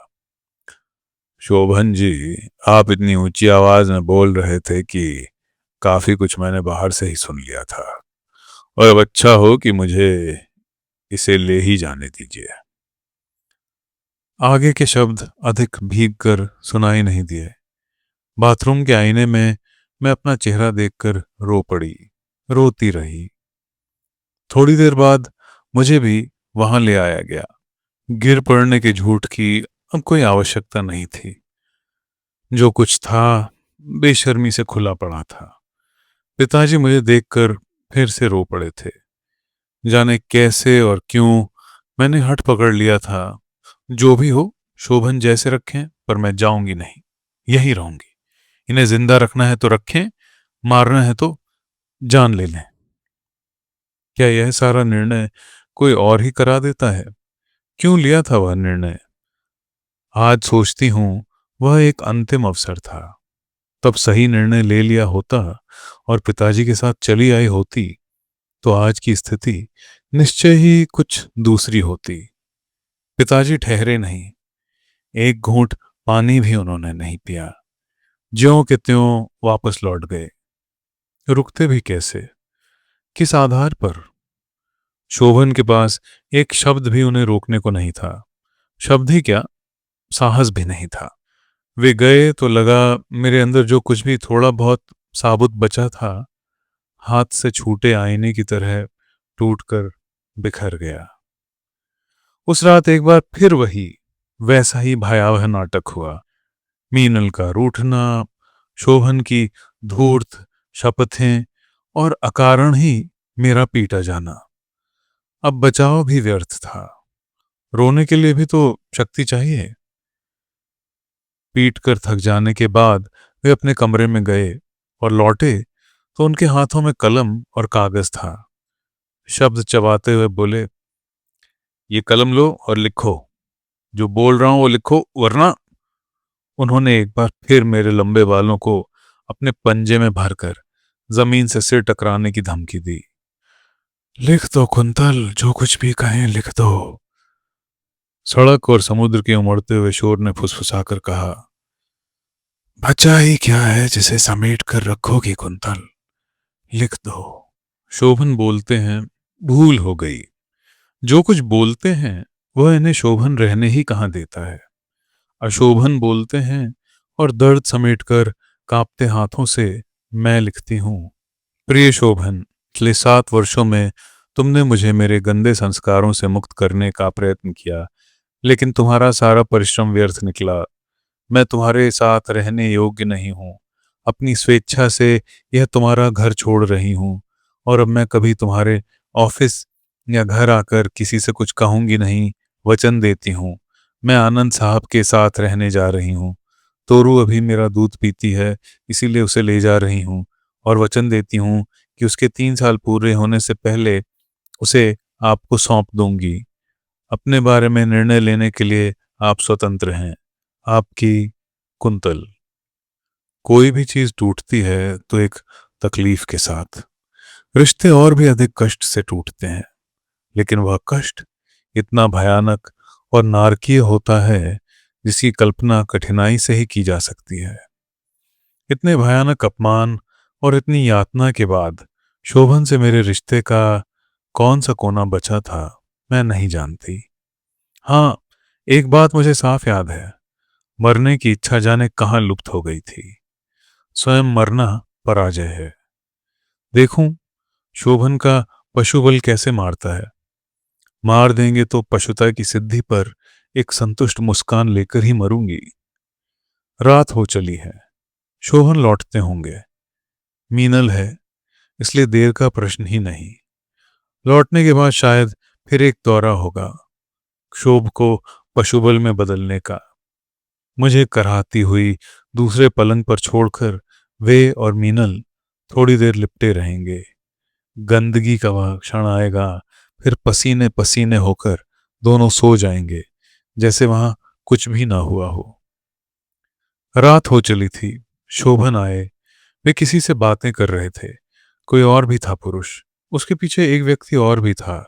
शोभन जी, आप इतनी ऊंची आवाज में बोल रहे थे कि काफी कुछ मैंने बाहर से ही सुन लिया था, और अब अच्छा हो कि मुझे इसे ले ही जाने दीजिए। आगे के शब्द अधिक भीग कर सुनाई नहीं दिए। बाथरूम के आईने में मैं अपना चेहरा देखकर रो पड़ी, रोती रही। थोड़ी देर बाद मुझे भी वहां ले आया गया। गिर पड़ने के झूठ की अब कोई आवश्यकता नहीं थी। जो कुछ था बेशर्मी से खुला पड़ा था। पिताजी मुझे देखकर फिर से रो पड़े थे। जाने कैसे और क्यों मैंने हठ पकड़ लिया था, जो भी हो शोभन जैसे रखें, पर मैं जाऊंगी नहीं, यही रहूंगी। इन्हें जिंदा रखना है तो रखें, मारना है तो जान ले लें। क्या यह सारा निर्णय कोई और ही करा देता है? क्यों लिया था वह निर्णय? आज सोचती हूं वह एक अंतिम अवसर था। तब सही निर्णय ले लिया होता और पिताजी के साथ चली आई होती तो आज की स्थिति निश्चय ही कुछ दूसरी होती। पिताजी ठहरे नहीं। एक घूंट पानी भी उन्होंने नहीं पिया। ज्यों के त्यों वापस लौट गए। रुकते भी कैसे, किस आधार पर? शोभन के पास एक शब्द भी उन्हें रोकने को नहीं था। शब्द ही क्या, साहस भी नहीं था। वे गए तो लगा मेरे अंदर जो कुछ भी थोड़ा बहुत साबुत बचा था, हाथ से छूटे आईने की तरह टूटकर बिखर गया। उस रात एक बार फिर वही वैसा ही भयावह नाटक हुआ। मीनल का रूठना, शोभन की धूर्त शपथें और अकारण ही मेरा पीटा जाना। अब बचाव भी व्यर्थ था। रोने के लिए भी तो शक्ति चाहिए। पीट कर थक जाने के बाद वे अपने कमरे में गए और लौटे तो उनके हाथों में कलम और कागज था। शब्द चबाते हुए बोले, ये कलम लो और लिखो, जो बोल रहा हूं वो लिखो, वरना। उन्होंने एक बार फिर मेरे लंबे बालों को अपने पंजे में भरकर जमीन से सिर टकराने की धमकी दी। लिख दो कुंतल, जो कुछ भी कहें लिख दो। सड़क और समुद्र के उमड़ते हुए शोर ने फुसफुसाकर कहा, बचा ही क्या है जिसे समेट कर रखोगी कुंतल, लिख दो। शोभन बोलते हैं, भूल हो गई। जो कुछ बोलते हैं वह इन्हें शोभन रहने ही कहाँ देता है। अशोभन बोलते हैं और दर्द समेटकर कांपते हाथों से मैं लिखती हूं। प्रिय शोभन, पिछले 7 वर्षों में तुमने मुझे मेरे गंदे संस्कारों से मुक्त करने का प्रयत्न किया, लेकिन तुम्हारा सारा परिश्रम व्यर्थ निकला। मैं तुम्हारे साथ रहने योग्य नहीं हूं। अपनी स्वेच्छा से यह तुम्हारा घर छोड़ रही हूं और अब मैं कभी तुम्हारे ऑफिस या घर आकर किसी से कुछ कहूंगी नहीं। वचन देती हूं। मैं आनंद साहब के साथ रहने जा रही हूं। तोरू अभी मेरा दूध पीती है, इसीलिए उसे ले जा रही हूं और वचन देती हूं कि उसके 3 साल पूरे होने से पहले उसे आपको सौंप दूंगी। अपने बारे में निर्णय लेने के लिए आप स्वतंत्र हैं। आपकी कुंतल। कोई भी चीज टूटती है तो एक तकलीफ के साथ। रिश्ते और भी अधिक कष्ट से टूटते हैं, लेकिन वह कष्ट इतना भयानक और नारकीय होता है जिसकी कल्पना कठिनाई से ही की जा सकती है। इतने भयानक अपमान और इतनी यातना के बाद शोभन से मेरे रिश्ते का कौन सा कोना बचा था, मैं नहीं जानती। हाँ, एक बात मुझे साफ याद है, मरने की इच्छा जाने कहाँ लुप्त हो गई थी। स्वयं मरना पराजय है। देखूं शोभन का पशुबल कैसे मारता है। मार देंगे तो पशुता की सिद्धि पर एक संतुष्ट मुस्कान लेकर ही मरूंगी। रात हो चली है, शोभन लौटते होंगे। मीनल है, इसलिए देर का प्रश्न ही नहीं। लौटने के बाद शायद फिर एक दौरा होगा क्षोभ को पशुबल में बदलने का। मुझे कराहती हुई दूसरे पलंग पर छोड़कर वे और मीनल थोड़ी देर लिपटे रहेंगे। गंदगी का वह क्षण आएगा, फिर पसीने पसीने होकर दोनों सो जाएंगे जैसे वहां कुछ भी ना हुआ हो। रात हो चली थी। शोभन आए। वे किसी से बातें कर रहे थे। कोई और भी था पुरुष। उसके पीछे एक व्यक्ति और भी था।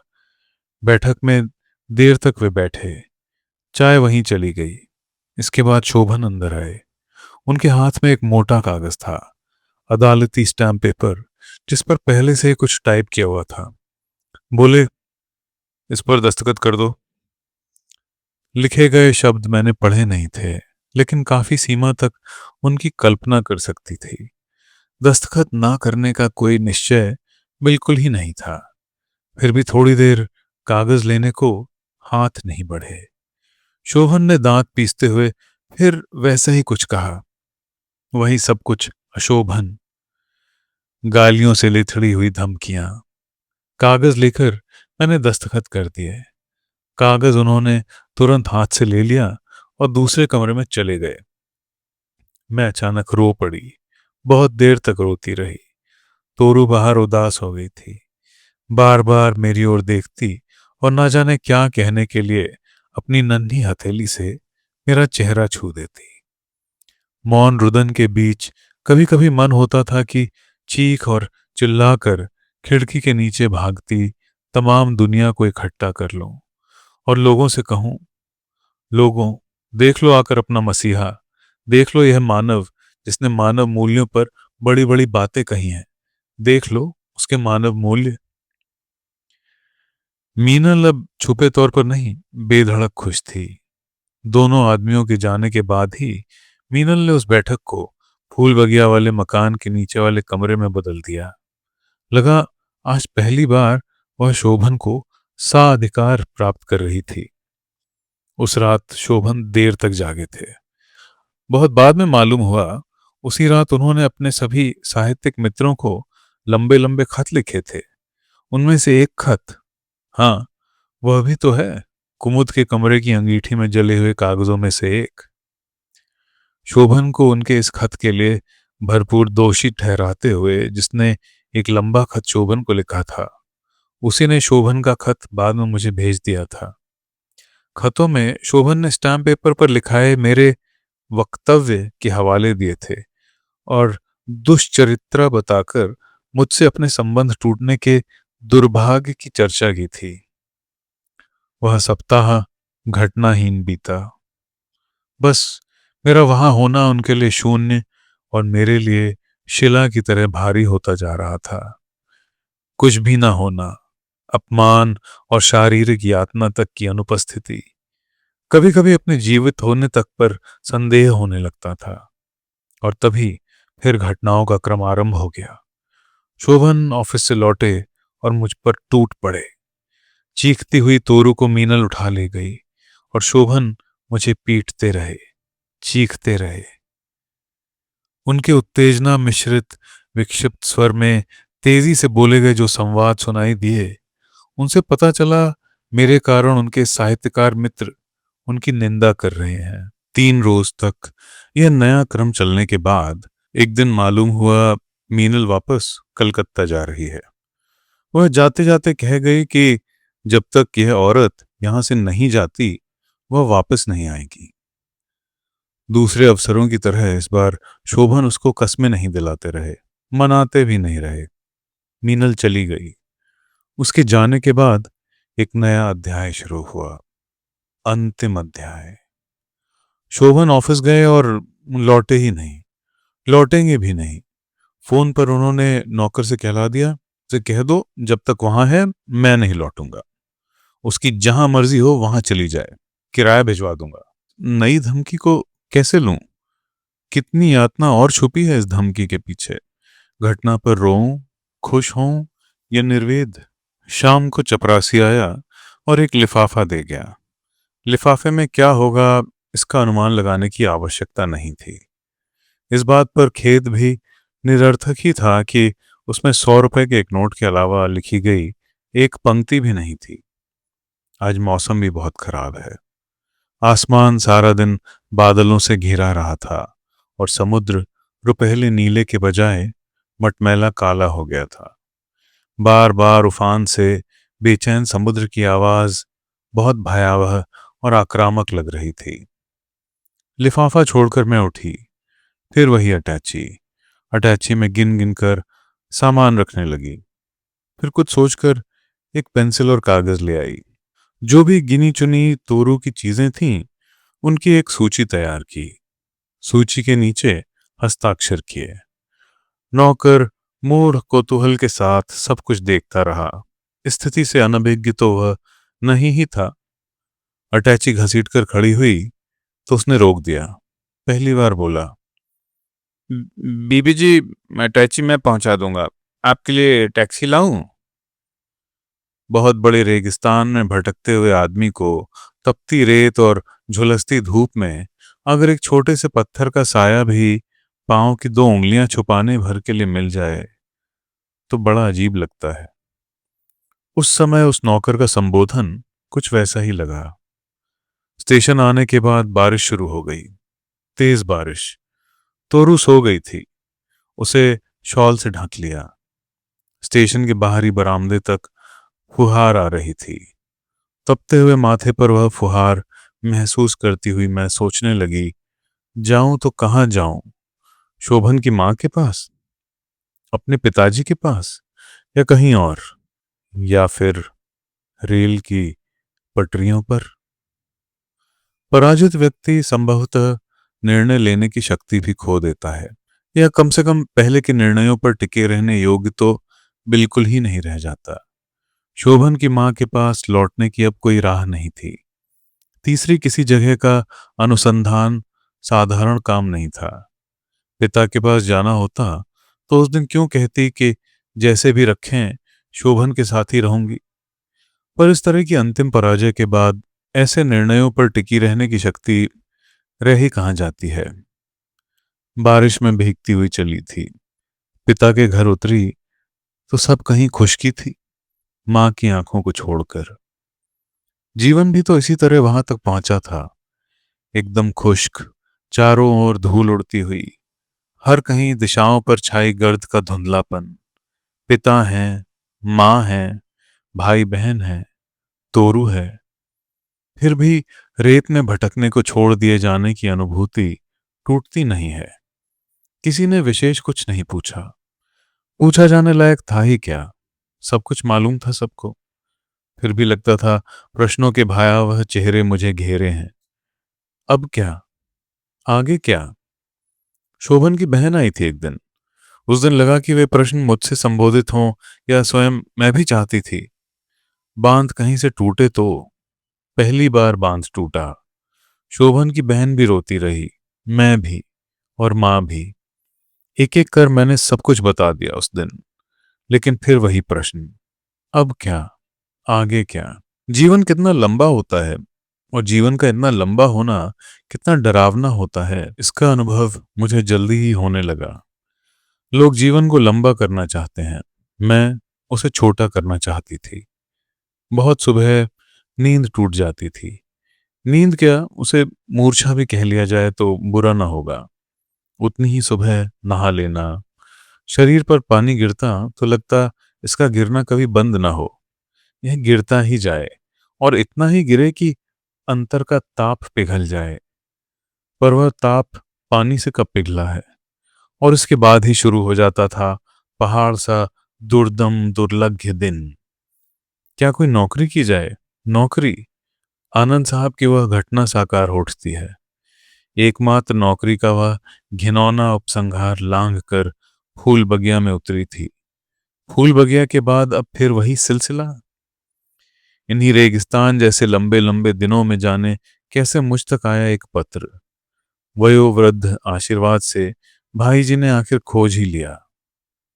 बैठक में देर तक वे बैठे। चाय वहीं चली गई। इसके बाद शोभन अंदर आए। उनके हाथ में एक मोटा कागज था, अदालती स्टैम्प पेपर, जिस पर पहले से कुछ टाइप किया हुआ था। बोले, इस पर दस्तखत कर दो। लिखे गए शब्द मैंने पढ़े नहीं थे, लेकिन काफी सीमा तक उनकी कल्पना कर सकती थी। दस्तखत ना करने का कोई निश्चय बिल्कुल ही नहीं था। फिर भी थोड़ी देर कागज लेने को हाथ नहीं बढ़े। शोभन ने दांत पीसते हुए फिर वैसा ही कुछ कहा, वही सब कुछ अशोभन, गालियों से लिथड़ी हुई धमकियां। कागज लेकर मैंने दस्तखत कर दिए। कागज उन्होंने तुरंत हाथ से ले लिया और दूसरे कमरे में चले गए। मैं अचानक रो पड़ी। बहुत देर तक रोती रही। तोरू बाहर उदास हो गई थी। बार बार मेरी ओर देखती और ना जाने क्या कहने के लिए अपनी नन्ही हथेली से मेरा चेहरा छू देती। मौन रुदन के बीच कभी कभी मन होता था कि चीख और चिल्लाकर खिड़की के नीचे भागती तमाम दुनिया को इकट्ठा कर लूं और लोगों से कहूं, लोगों, देख लो आकर अपना मसीहा, देख लो यह मानव जिसने मानव मूल्यों पर बड़ी बड़ी बातें कही हैं। देख लो उसके मानव मूल्य। मीनल अब छुपे तौर पर नहीं, बेधड़क खुश थी। दोनों आदमियों के जाने के बाद ही मीनल ने उस बैठक को फूल बगिया वाले मकान के नीचे वाले कमरे में बदल दिया। लगा आज पहली बार वह शोभन को साधिकार प्राप्त कर रही थी। उस रात शोभन देर तक जागे थे। बहुत बाद में मालूम हुआ उसी रात उन्होंने अपने सभी साहित्यिक मित्रों को लंबे लंबे खत लिखे थे। उनमें से एक खत, हाँ वह भी तो है, कुमुद के कमरे की अंगीठी में जले हुए कागजों में से एक। शोभन को उनके इस खत के लिए भरपूर दोषी ठहराते हुए जिसने एक लंबा खत शोभन को लिखा था, उसी ने शोभन का खत बाद में मुझे भेज दिया था। खतों में शोभन ने स्टैम्प पेपर पर लिखाए मेरे वक्तव्य के हवाले दिए थे और दुष्चरित्रा बताकर मुझसे अपने संबंध टूटने के दुर्भाग्य की चर्चा की थी। वह सप्ताह घटनाहीन बीता। बस मेरा वहां होना उनके लिए शून्य और मेरे लिए शिला की तरह भारी होता जा रहा था। कुछ भी ना होना, अपमान और शारीरिक यातना तक की अनुपस्थिति, कभी कभी अपने जीवित होने तक पर संदेह होने लगता था। और तभी फिर घटनाओं का क्रम आरंभ हो गया। शोभन ऑफिस से लौटे और मुझ पर टूट पड़े। चीखती हुई तोरू को मीनल उठा ले गई और शोभन मुझे पीटते रहे, चीखते रहे। उनके उत्तेजना मिश्रित विक्षिप्त स्वर में तेजी से बोले गए जो संवाद सुनाई दिए, उनसे पता चला मेरे कारण उनके साहित्यकार मित्र उनकी निंदा कर रहे हैं। 3 रोज तक यह नया क्रम चलने के बाद एक दिन मालूम हुआ मीनल वापस कलकत्ता जा रही है। वह जाते जाते कह गई कि जब तक यह औरत यहां से नहीं जाती वह वापस नहीं आएगी। दूसरे अवसरों की तरह इस बार शोभन उसको कस्में नहीं दिलाते रहे, मनाते भी नहीं रहे। मीनल चली गई। उसके जाने के बाद एक नया अध्याय शुरू हुआ, अंतिम अध्याय। शोभन ऑफिस गए और लौटे ही नहीं, लौटेंगे भी नहीं। फोन पर उन्होंने नौकर से कहला दिया, उसे कह दो जब तक वहां है मैं नहीं लौटूंगा, उसकी जहां मर्जी हो वहां चली जाए, किराया भिजवा दूंगा। नई धमकी को कैसे लूं? कितनी यातना और छुपी है इस धमकी के पीछे? घटना पर रोऊं, खुश हों या निर्वेद? शाम को चपरासी आया और एक लिफाफा दे गया। लिफाफे में क्या होगा इसका अनुमान लगाने की आवश्यकता नहीं थी। इस बात पर खेद भी निरर्थक ही था कि उसमें 100 रुपए के एक नोट के अलावा लिखी गई एक पंक्ति भी नहीं थी। आज मौसम भी बहुत खराब है। आसमान सारा दिन बादलों से घिरा रहा था और समुद्र रुपहले नीले के बजाय मटमैला काला हो गया था। बार बार उफान से बेचैन समुद्र की आवाज बहुत भयावह और आक्रामक लग रही थी। लिफाफा छोड़कर मैं उठी। फिर वही अटैची। अटैची में गिन गिन कर सामान रखने लगी। फिर कुछ सोचकर एक पेंसिल और कागज ले आई। जो भी गिनी चुनी तोरू की चीजें थीं, उनकी एक सूची तैयार की। सूची के नीचे हस्ताक्षर किए। नौकर मूढ़ कौतूहल के साथ सब कुछ देखता रहा। स्थिति से अनभिज्ञ तो वह नहीं ही था। अटैची घसीटकर खड़ी हुई तो उसने रोक दिया। पहली बार बोला, बीबी जी अटैची मैं पहुंचा दूंगा, आपके लिए टैक्सी लाऊं? बहुत बड़े रेगिस्तान में भटकते हुए आदमी को तपती रेत और झुलसती धूप में अगर एक छोटे से पत्थर का साया भी पांव की 2 उंगलियां छुपाने भर के लिए मिल जाए तो बड़ा अजीब लगता है। उस समय उस नौकर का संबोधन कुछ वैसा ही लगा। स्टेशन आने के बाद बारिश शुरू हो गई, तेज बारिश। तोरू सो गई थी। उसे शॉल से ढक लिया। स्टेशन के बाहरी बरामदे तक फुहार आ रही थी। तपते हुए माथे पर वह फुहार महसूस करती हुई मैं सोचने लगी, जाऊं तो कहां जाऊं? शोभन की मां के पास, अपने पिताजी के पास, या कहीं और, या फिर रेल की पटरियों पर? पराजित व्यक्ति संभवतः निर्णय लेने की शक्ति भी खो देता है, या कम से कम पहले के निर्णयों पर टिके रहने योग्य तो बिल्कुल ही नहीं रह जाता। शोभन की मां के पास लौटने की अब कोई राह नहीं थी। तीसरी किसी जगह का अनुसंधान साधारण काम नहीं था। पिता के पास जाना होता तो उस दिन क्यों कहती कि जैसे भी रखें शोभन के साथ ही रहूंगी। पर इस तरह की अंतिम पराजय के बाद ऐसे निर्णयों पर टिकी रहने की शक्ति रह ही कहाँ जाती है। बारिश में भीगती हुई चली थी। पिता के घर उतरी तो सब कहीं खुशकी थी, मां की आंखों को छोड़कर। जीवन भी तो इसी तरह वहां तक पहुंचा था, एकदम खुश्क, चारों ओर धूल उड़ती हुई, हर कहीं दिशाओं पर छाई गर्द का धुंधलापन। पिता हैं, मां हैं, भाई बहन हैं, तोरू है। फिर भी रेत में भटकने को छोड़ दिए जाने की अनुभूति टूटती नहीं है। किसी ने विशेष कुछ नहीं पूछा। पूछा जाने लायक था ही क्या, सब कुछ मालूम था सबको। फिर भी लगता था प्रश्नों के भयावह चेहरे मुझे घेरे हैं। अब क्या, आगे क्या? शोभन की बहन आई थी एक दिन। उस दिन लगा कि वे प्रश्न मुझसे संबोधित हों या स्वयं मैं भी चाहती थी। बांध कहीं से टूटे तो। पहली बार बांध टूटा। शोभन की बहन भी रोती रही, मैं भी, और मां भी। एक एक कर मैंने सब कुछ बता दिया उस दिन। लेकिन फिर वही प्रश्न, अब क्या, आगे क्या? जीवन कितना लंबा होता है, और जीवन का इतना लंबा होना कितना डरावना होता है, इसका अनुभव मुझे जल्दी ही होने लगा। लोग जीवन को लंबा करना चाहते हैं, मैं उसे छोटा करना चाहती थी। बहुत सुबह नींद टूट जाती थी। नींद क्या, उसे मूर्छा भी कह लिया जाए तो बुरा ना होगा। उतनी ही सुबह नहा लेना, शरीर पर पानी गिरता तो लगता इसका गिरना कभी बंद ना हो, यह गिरता ही जाए, और इतना ही गिरे कि अंतर का ताप पिघल जाए। पर वह ताप पानी से कब पिघला है? और इसके बाद ही शुरू हो जाता था पहाड़ सा दुर्दम दुर्लभ दिन। क्या कोई नौकरी की जाए? नौकरी, आनंद साहब की वह घटना साकार हो उठती है। एकमात्र नौकरी का वह घिनौना उपसंहार लांघ कर फूल बगिया में उतरी थी। फूल बगिया के बाद अब फिर वही सिलसिला। इन्हीं रेगिस्तान जैसे लंबे लंबे दिनों में जाने कैसे मुझ तक आया एक पत्र। वयोवृद्ध आशीर्वाद से भाई जी ने आखिर खोज ही लिया।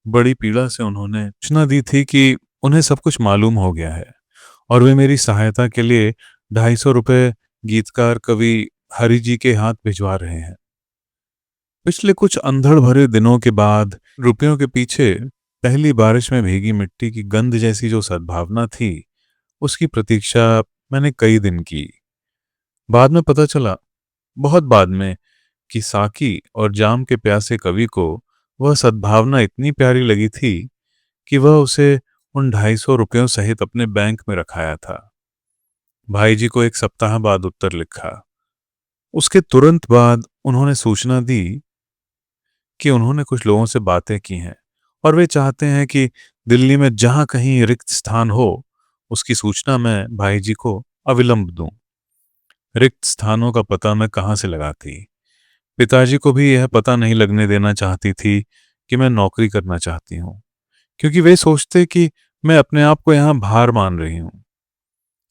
बड़ी पीड़ा से उन्होंने सूचना दी थी कि उन्हें सब कुछ मालूम हो गया है, और वे मेरी सहायता के लिए 250 रुपये गीतकार कवि हरि जी के हाथ भिजवा रहे हैं। पिछले कुछ अंधड़ भरे दिनों के बाद रुपयों के पीछे पहली बारिश में भीगी मिट्टी की गंध जैसी जो सद्भावना थी, उसकी प्रतीक्षा मैंने कई दिन की। बाद में पता चला, बहुत बाद में, कि साकी और जाम के प्यासे कवि को वह सद्भावना इतनी प्यारी लगी थी कि वह उसे उन 250 रुपयों सहित अपने बैंक में रखाया था। भाई जी को एक सप्ताह बाद उत्तर लिखा। उसके तुरंत बाद उन्होंने सूचना दी कि उन्होंने कुछ लोगों से बातें की हैं, और वे चाहते हैं कि दिल्ली में जहां कहीं रिक्त स्थान हो, उसकी सूचना मैं भाई जी को अविलंब दूं। रिक्त स्थानों का पता मैं कहां से लगाती? पिताजी को भी यह पता नहीं लगने देना चाहती थी कि मैं नौकरी करना चाहती हूं, क्योंकि वे सोचते कि मैं अपने आप को यहां भार मान रही हूं।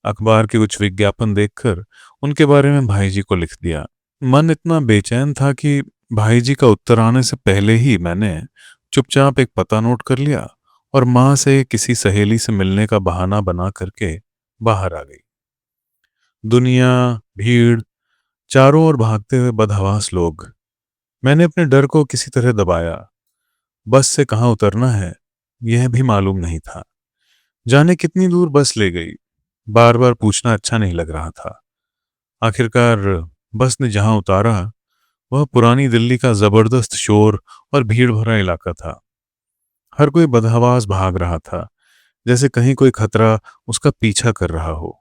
अखबार के कुछ विज्ञापन देखकर उनके बारे में भाई जी को लिख दिया। मन इतना बेचैन था कि भाई जी का उत्तर आने से पहले ही मैंने चुपचाप एक पता नोट कर लिया और मां से किसी सहेली से मिलने का बहाना बना करके बाहर आ गई। दुनिया, भीड़, चारों ओर भागते हुए बदहवास लोग। मैंने अपने डर को किसी तरह दबाया। बस से कहाँ उतरना है यह भी मालूम नहीं था। जाने कितनी दूर बस ले गई, बार बार पूछना अच्छा नहीं लग रहा था। आखिरकार बस ने जहां उतारा वह पुरानी दिल्ली का जबरदस्त शोर और भीड़ भरा इलाका था। हर कोई बदहवास भाग रहा था, जैसे कहीं कोई खतरा उसका पीछा कर रहा हो।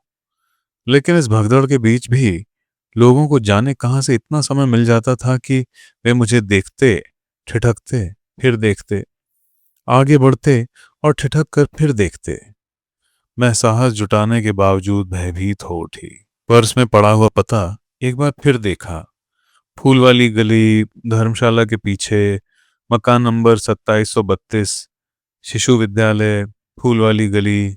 लेकिन इस भगदड़ के बीच भी लोगों को जाने कहां से इतना समय मिल जाता था कि वे मुझे देखते, ठिठकते, फिर देखते, आगे बढ़ते और ठिठक कर फिर देखते। मैं साहस जुटाने के बावजूद भयभीत हो उठी। पर्स में पड़ा हुआ पता एक बार फिर देखा। फूल वाली गली, धर्मशाला के पीछे, मकान नंबर 2732, शिशु विद्यालय, फूल वाली गली।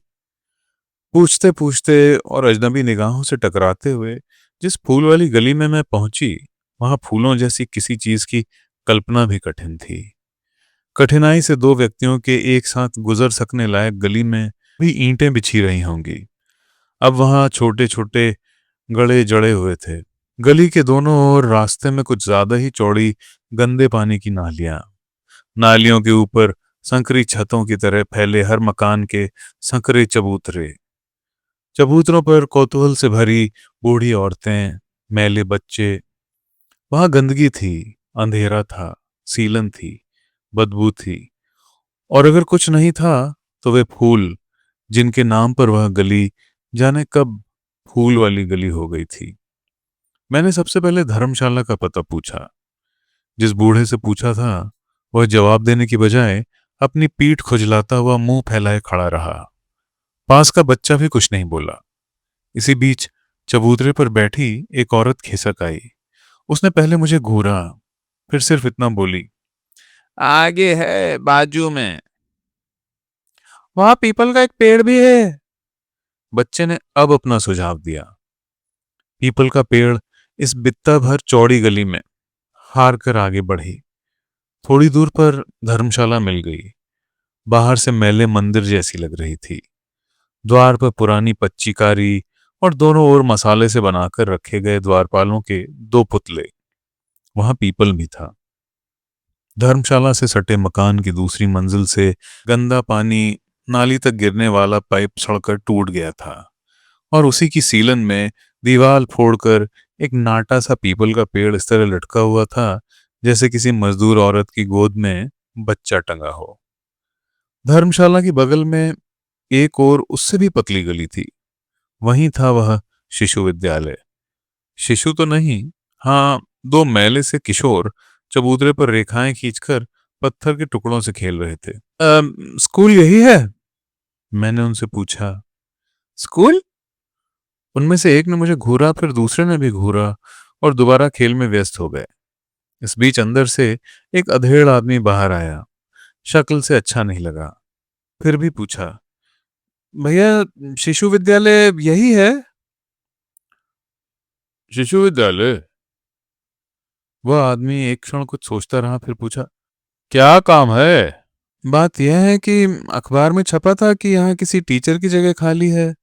पूछते पूछते और अजनबी निगाहों से टकराते हुए जिस फूल वाली गली में मैं पहुंची, वहां फूलों जैसी किसी चीज की कल्पना भी कठिन थी। कठिनाई से दो व्यक्तियों के एक साथ गुजर सकने लायक गली में भी ईंटें बिछी रही होंगी। अब वहां छोटे छोटे गड़े जड़े हुए थे। गली के दोनों ओर रास्ते में कुछ ज्यादा ही चौड़ी गंदे पानी की नालियां। नालियों के ऊपर संकरी छतों की तरह फैले हर मकान के संकरे चबूतरे। चबूतरों पर कौतूहल से भरी बूढ़ी औरतें, मैले बच्चे। वहां गंदगी थी, अंधेरा था, सीलन थी, बदबू थी, और अगर कुछ नहीं था तो वे फूल जिनके नाम पर वह गली जाने कब फूल वाली गली हो गई थी। मैंने सबसे पहले धर्मशाला का पता पूछा। जिस बूढ़े से पूछा था वह जवाब देने की बजाय अपनी पीठ खुजलाता हुआ मुंह फैलाए खड़ा रहा। पास का बच्चा भी कुछ नहीं बोला। इसी बीच चबूतरे पर बैठी एक औरत खिसक आई। उसने पहले मुझे घूरा, फिर सिर्फ इतना बोली, आगे है बाजू में, वहां पीपल का एक पेड़ भी है। बच्चे ने अब अपना सुझाव दिया। पीपल का पेड़ इस बित्ता भर चौड़ी गली में हार कर आगे बढ़ी। थोड़ी दूर पर धर्मशाला मिल गई। बाहर से मैले मंदिर जैसी लग रही थी। द्वार पर पुरानी पच्चीकारी और दोनों ओर मसाले से बनाकर रखे गए द्वारपालों के दो पुतले। वहां पीपल भी था। धर्मशाला से सटे मकान की दूसरी मंजिल से गंदा पानी नाली तक गिरने वाला पाइप सड़कर टूट गया था, और उसी की सीलन में दीवार फोड़कर एक नाटा सा पीपल का पेड़ इस तरह लटका हुआ था जैसे किसी मजदूर औरत की गोद में बच्चा टंगा हो। धर्मशाला की बगल में एक और उससे भी पतली गली थी। वहीं था वह शिशु विद्यालय। शिशु तो नहीं, हाँ, दो मैले से किशोर चबूतरे पर रेखाएं खींचकर पत्थर के टुकड़ों से खेल रहे थे। स्कूल यही है? मैंने उनसे पूछा। स्कूल? उनमें से एक ने मुझे घूरा, फिर दूसरे ने भी घूरा और दोबारा खेल में व्यस्त हो गए। इस बीच अंदर से एक अधेड़ आदमी बाहर आया। शक्ल से अच्छा नहीं लगा, फिर भी पूछा, भैया शिशु विद्यालय यही है? शिशु विद्यालय? वह आदमी एक क्षण कुछ सोचता रहा, फिर पूछा, क्या काम है? बात यह है कि अखबार में छपा था कि यहाँ किसी टीचर की जगह खाली है।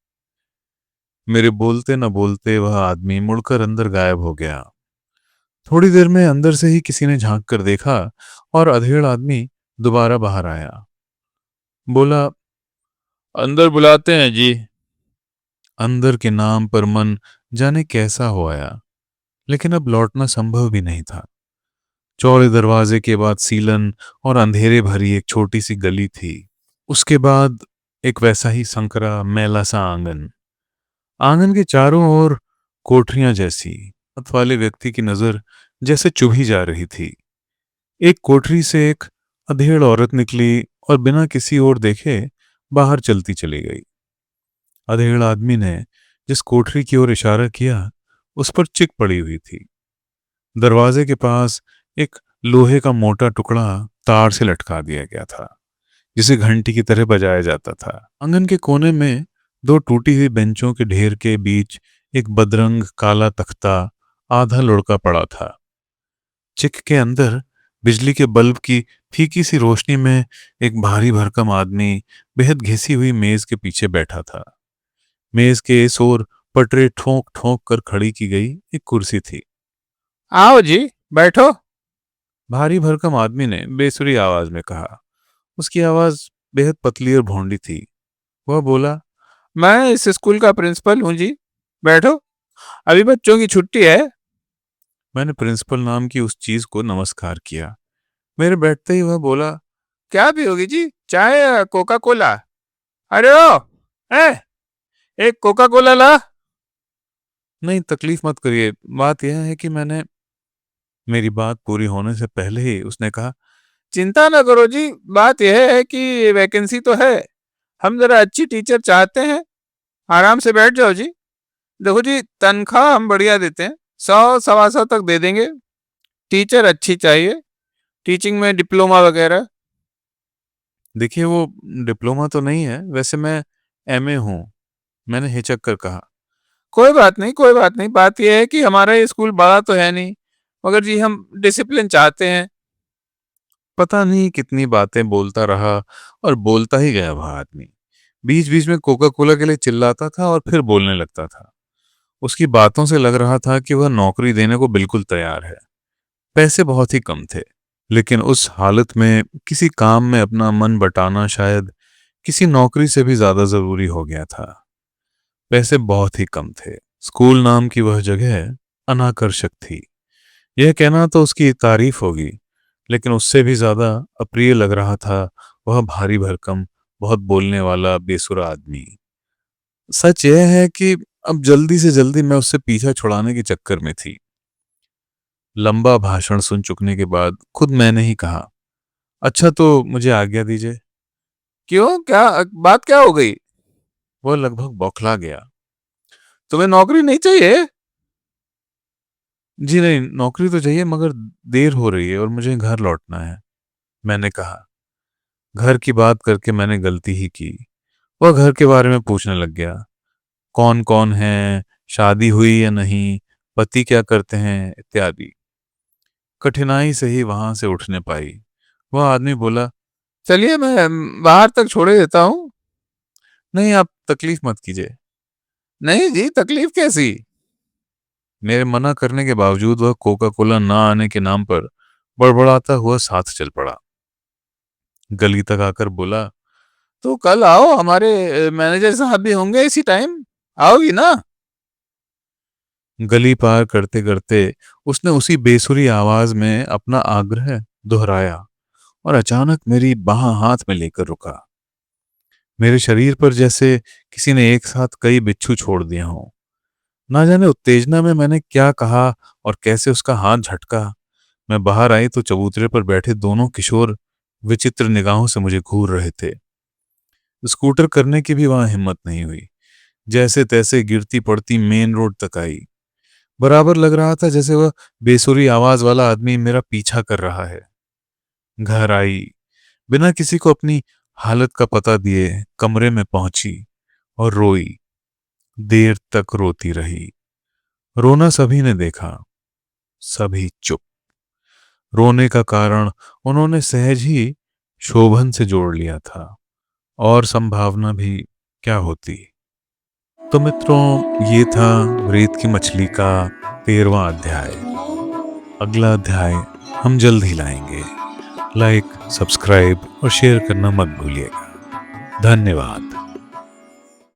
मेरे बोलते न बोलते वह आदमी मुड़कर अंदर गायब हो गया। थोड़ी देर में अंदर से ही किसी ने झांक कर देखा और अधेड़ आदमी दोबारा बाहर आया। बोला, अंदर बुलाते हैं जी। अंदर के नाम पर मन जाने कैसा हो आया, लेकिन अब लौटना संभव भी नहीं था। चौड़े दरवाजे के बाद सीलन और अंधेरे भरी एक छोटी सी गली थी। उसके बाद एक वैसा ही संकरा मैला सा आंगन। आंगन के चारों ओर कोठरियां जैसी। हाथ वाले व्यक्ति की नजर जैसे चुभी जा रही थी। एक कोठरी से एक अधेड़ औरत निकली और बिना किसी ओर देखे बाहर चलती चली गई। अधेड़ आदमी ने जिस कोठरी की ओर इशारा किया उस पर चिक पड़ी हुई थी। दरवाजे के पास एक लोहे का मोटा टुकड़ा तार से लटका दिया गया था, जिसे घंटी की तरह बजाया जाता था। आंगन के कोने में दो टूटी हुई बेंचों के ढेर के बीच एक बदरंग काला तख्ता आधा लुढ़का पड़ा था। चिक के अंदर बिजली के बल्ब की फीकी सी रोशनी में एक भारी भरकम आदमी बेहद घिसी हुई मेज के पीछे बैठा था। मेज के इस ओर पटरे ठोंक ठोंक कर खड़ी की गई एक कुर्सी थी। आओ जी, बैठो। भारी भरकम आदमी ने बेसुरी आवाज में कहा। उसकी आवाज बेहद पतली और भोंडी थी। वह बोला, मैं इस स्कूल का प्रिंसिपल हूं जी, बैठो, अभी बच्चों की छुट्टी है। मैंने प्रिंसिपल नाम की उस चीज को नमस्कार किया। मेरे बैठते ही वह बोला, क्या पियोगी जी, चाय या कोका कोला? अरे ओ, ए, एक कोका कोला ला। नहीं, तकलीफ मत करिए, बात यह है कि मैंने। मेरी बात पूरी होने से पहले ही उसने कहा, चिंता ना करो जी, बात यह है कि वैकेंसी तो है, हम जरा अच्छी टीचर चाहते हैं। आराम से बैठ जाओ जी। देखो जी, तनख्वाह हम बढ़िया देते हैं, 100 सवा 100 तक दे देंगे। टीचर अच्छी चाहिए, टीचिंग में डिप्लोमा वगैरह? देखिए, वो डिप्लोमा तो नहीं है, वैसे मैं एमए हूँ, मैंने हिचक कर कहा। कोई बात नहीं, कोई बात नहीं। बात ये है कि हमारा ये स्कूल बड़ा तो है नहीं, मगर जी हम डिसिप्लिन चाहते हैं। पता नहीं कितनी बातें बोलता रहा और बोलता ही गया वह आदमी। बीच बीच में कोका कोला के लिए चिल्लाता था और फिर बोलने लगता था। उसकी बातों से लग रहा था कि वह नौकरी देने को बिल्कुल तैयार है। पैसे बहुत ही कम थे, लेकिन उस हालत में किसी काम में अपना मन बटाना शायद किसी नौकरी से भी ज्यादा जरूरी हो गया था। पैसे बहुत ही कम थे। स्कूल नाम की वह जगह अनाकर्षक थी। यह कहना तो उसकी तारीफ होगी, लेकिन उससे भी ज्यादा अप्रिय लग रहा था वह भारी भरकम, बहुत बोलने वाला बेसुरा आदमी। सच यह है कि अब जल्दी से जल्दी मैं उससे पीछा छुड़ाने के चक्कर में थी। लंबा भाषण सुन चुकने के बाद खुद मैंने ही कहा, अच्छा तो मुझे आज्ञा दीजिए। क्यों, क्या बात क्या हो गई? वह लगभग बौखला गया। तुम्हें नौकरी नहीं चाहिए? जी नहीं, नौकरी तो चाहिए, मगर देर हो रही है और मुझे घर लौटना है, मैंने कहा। घर की बात करके मैंने गलती ही की। वह घर के बारे में पूछने लग गया, कौन कौन है, शादी हुई या नहीं, पति क्या करते हैं, इत्यादि। कठिनाई से ही वहां से उठने पाई। वह आदमी बोला, चलिए मैं बाहर तक छोड़े देता हूँ। नहीं, आप तकलीफ मत कीजिए। नहीं जी, तकलीफ कैसी? मेरे मना करने के बावजूद वह कोका कोला ना आने के नाम पर बड़बड़ाता हुआ साथ चल पड़ा। गली तक आकर बोला, तो कल आओ, हमारे मैनेजर साहब भी होंगे इसी टाइम। आओगी ना? गली पार करते करते उसने उसी बेसुरी आवाज में अपना आग्रह दोहराया और अचानक मेरी बाह हाथ में लेकर रुका। मेरे शरीर पर जैसे किसी ने एक साथ कई बिच्छू छोड़ दिए हों। ना जाने उत्तेजना में मैंने क्या कहा और कैसे उसका हाथ झटका। मैं बाहर आई तो चबूतरे पर बैठे दोनों किशोर विचित्र निगाहों से मुझे घूर रहे थे। स्कूटर करने की भी वहां हिम्मत नहीं हुई। जैसे तैसे गिरती पड़ती मेन रोड तक आई। बराबर लग रहा था जैसे वह बेसुरी आवाज वाला आदमी मेरा पीछा कर रहा है। घर आई, बिना किसी को अपनी हालत का पता दिए कमरे में पहुंची और रोई। देर तक रोती रही। रोना सभी ने देखा, सभी चुप। रोने का कारण उन्होंने सहज ही शोभन से जोड़ लिया था, और संभावना भी क्या होती। तो मित्रों, ये था रेत की मछली का 13वां अध्याय। अगला अध्याय हम जल्द ही लाएंगे। लाइक, सब्सक्राइब और शेयर करना मत भूलिएगा। धन्यवाद।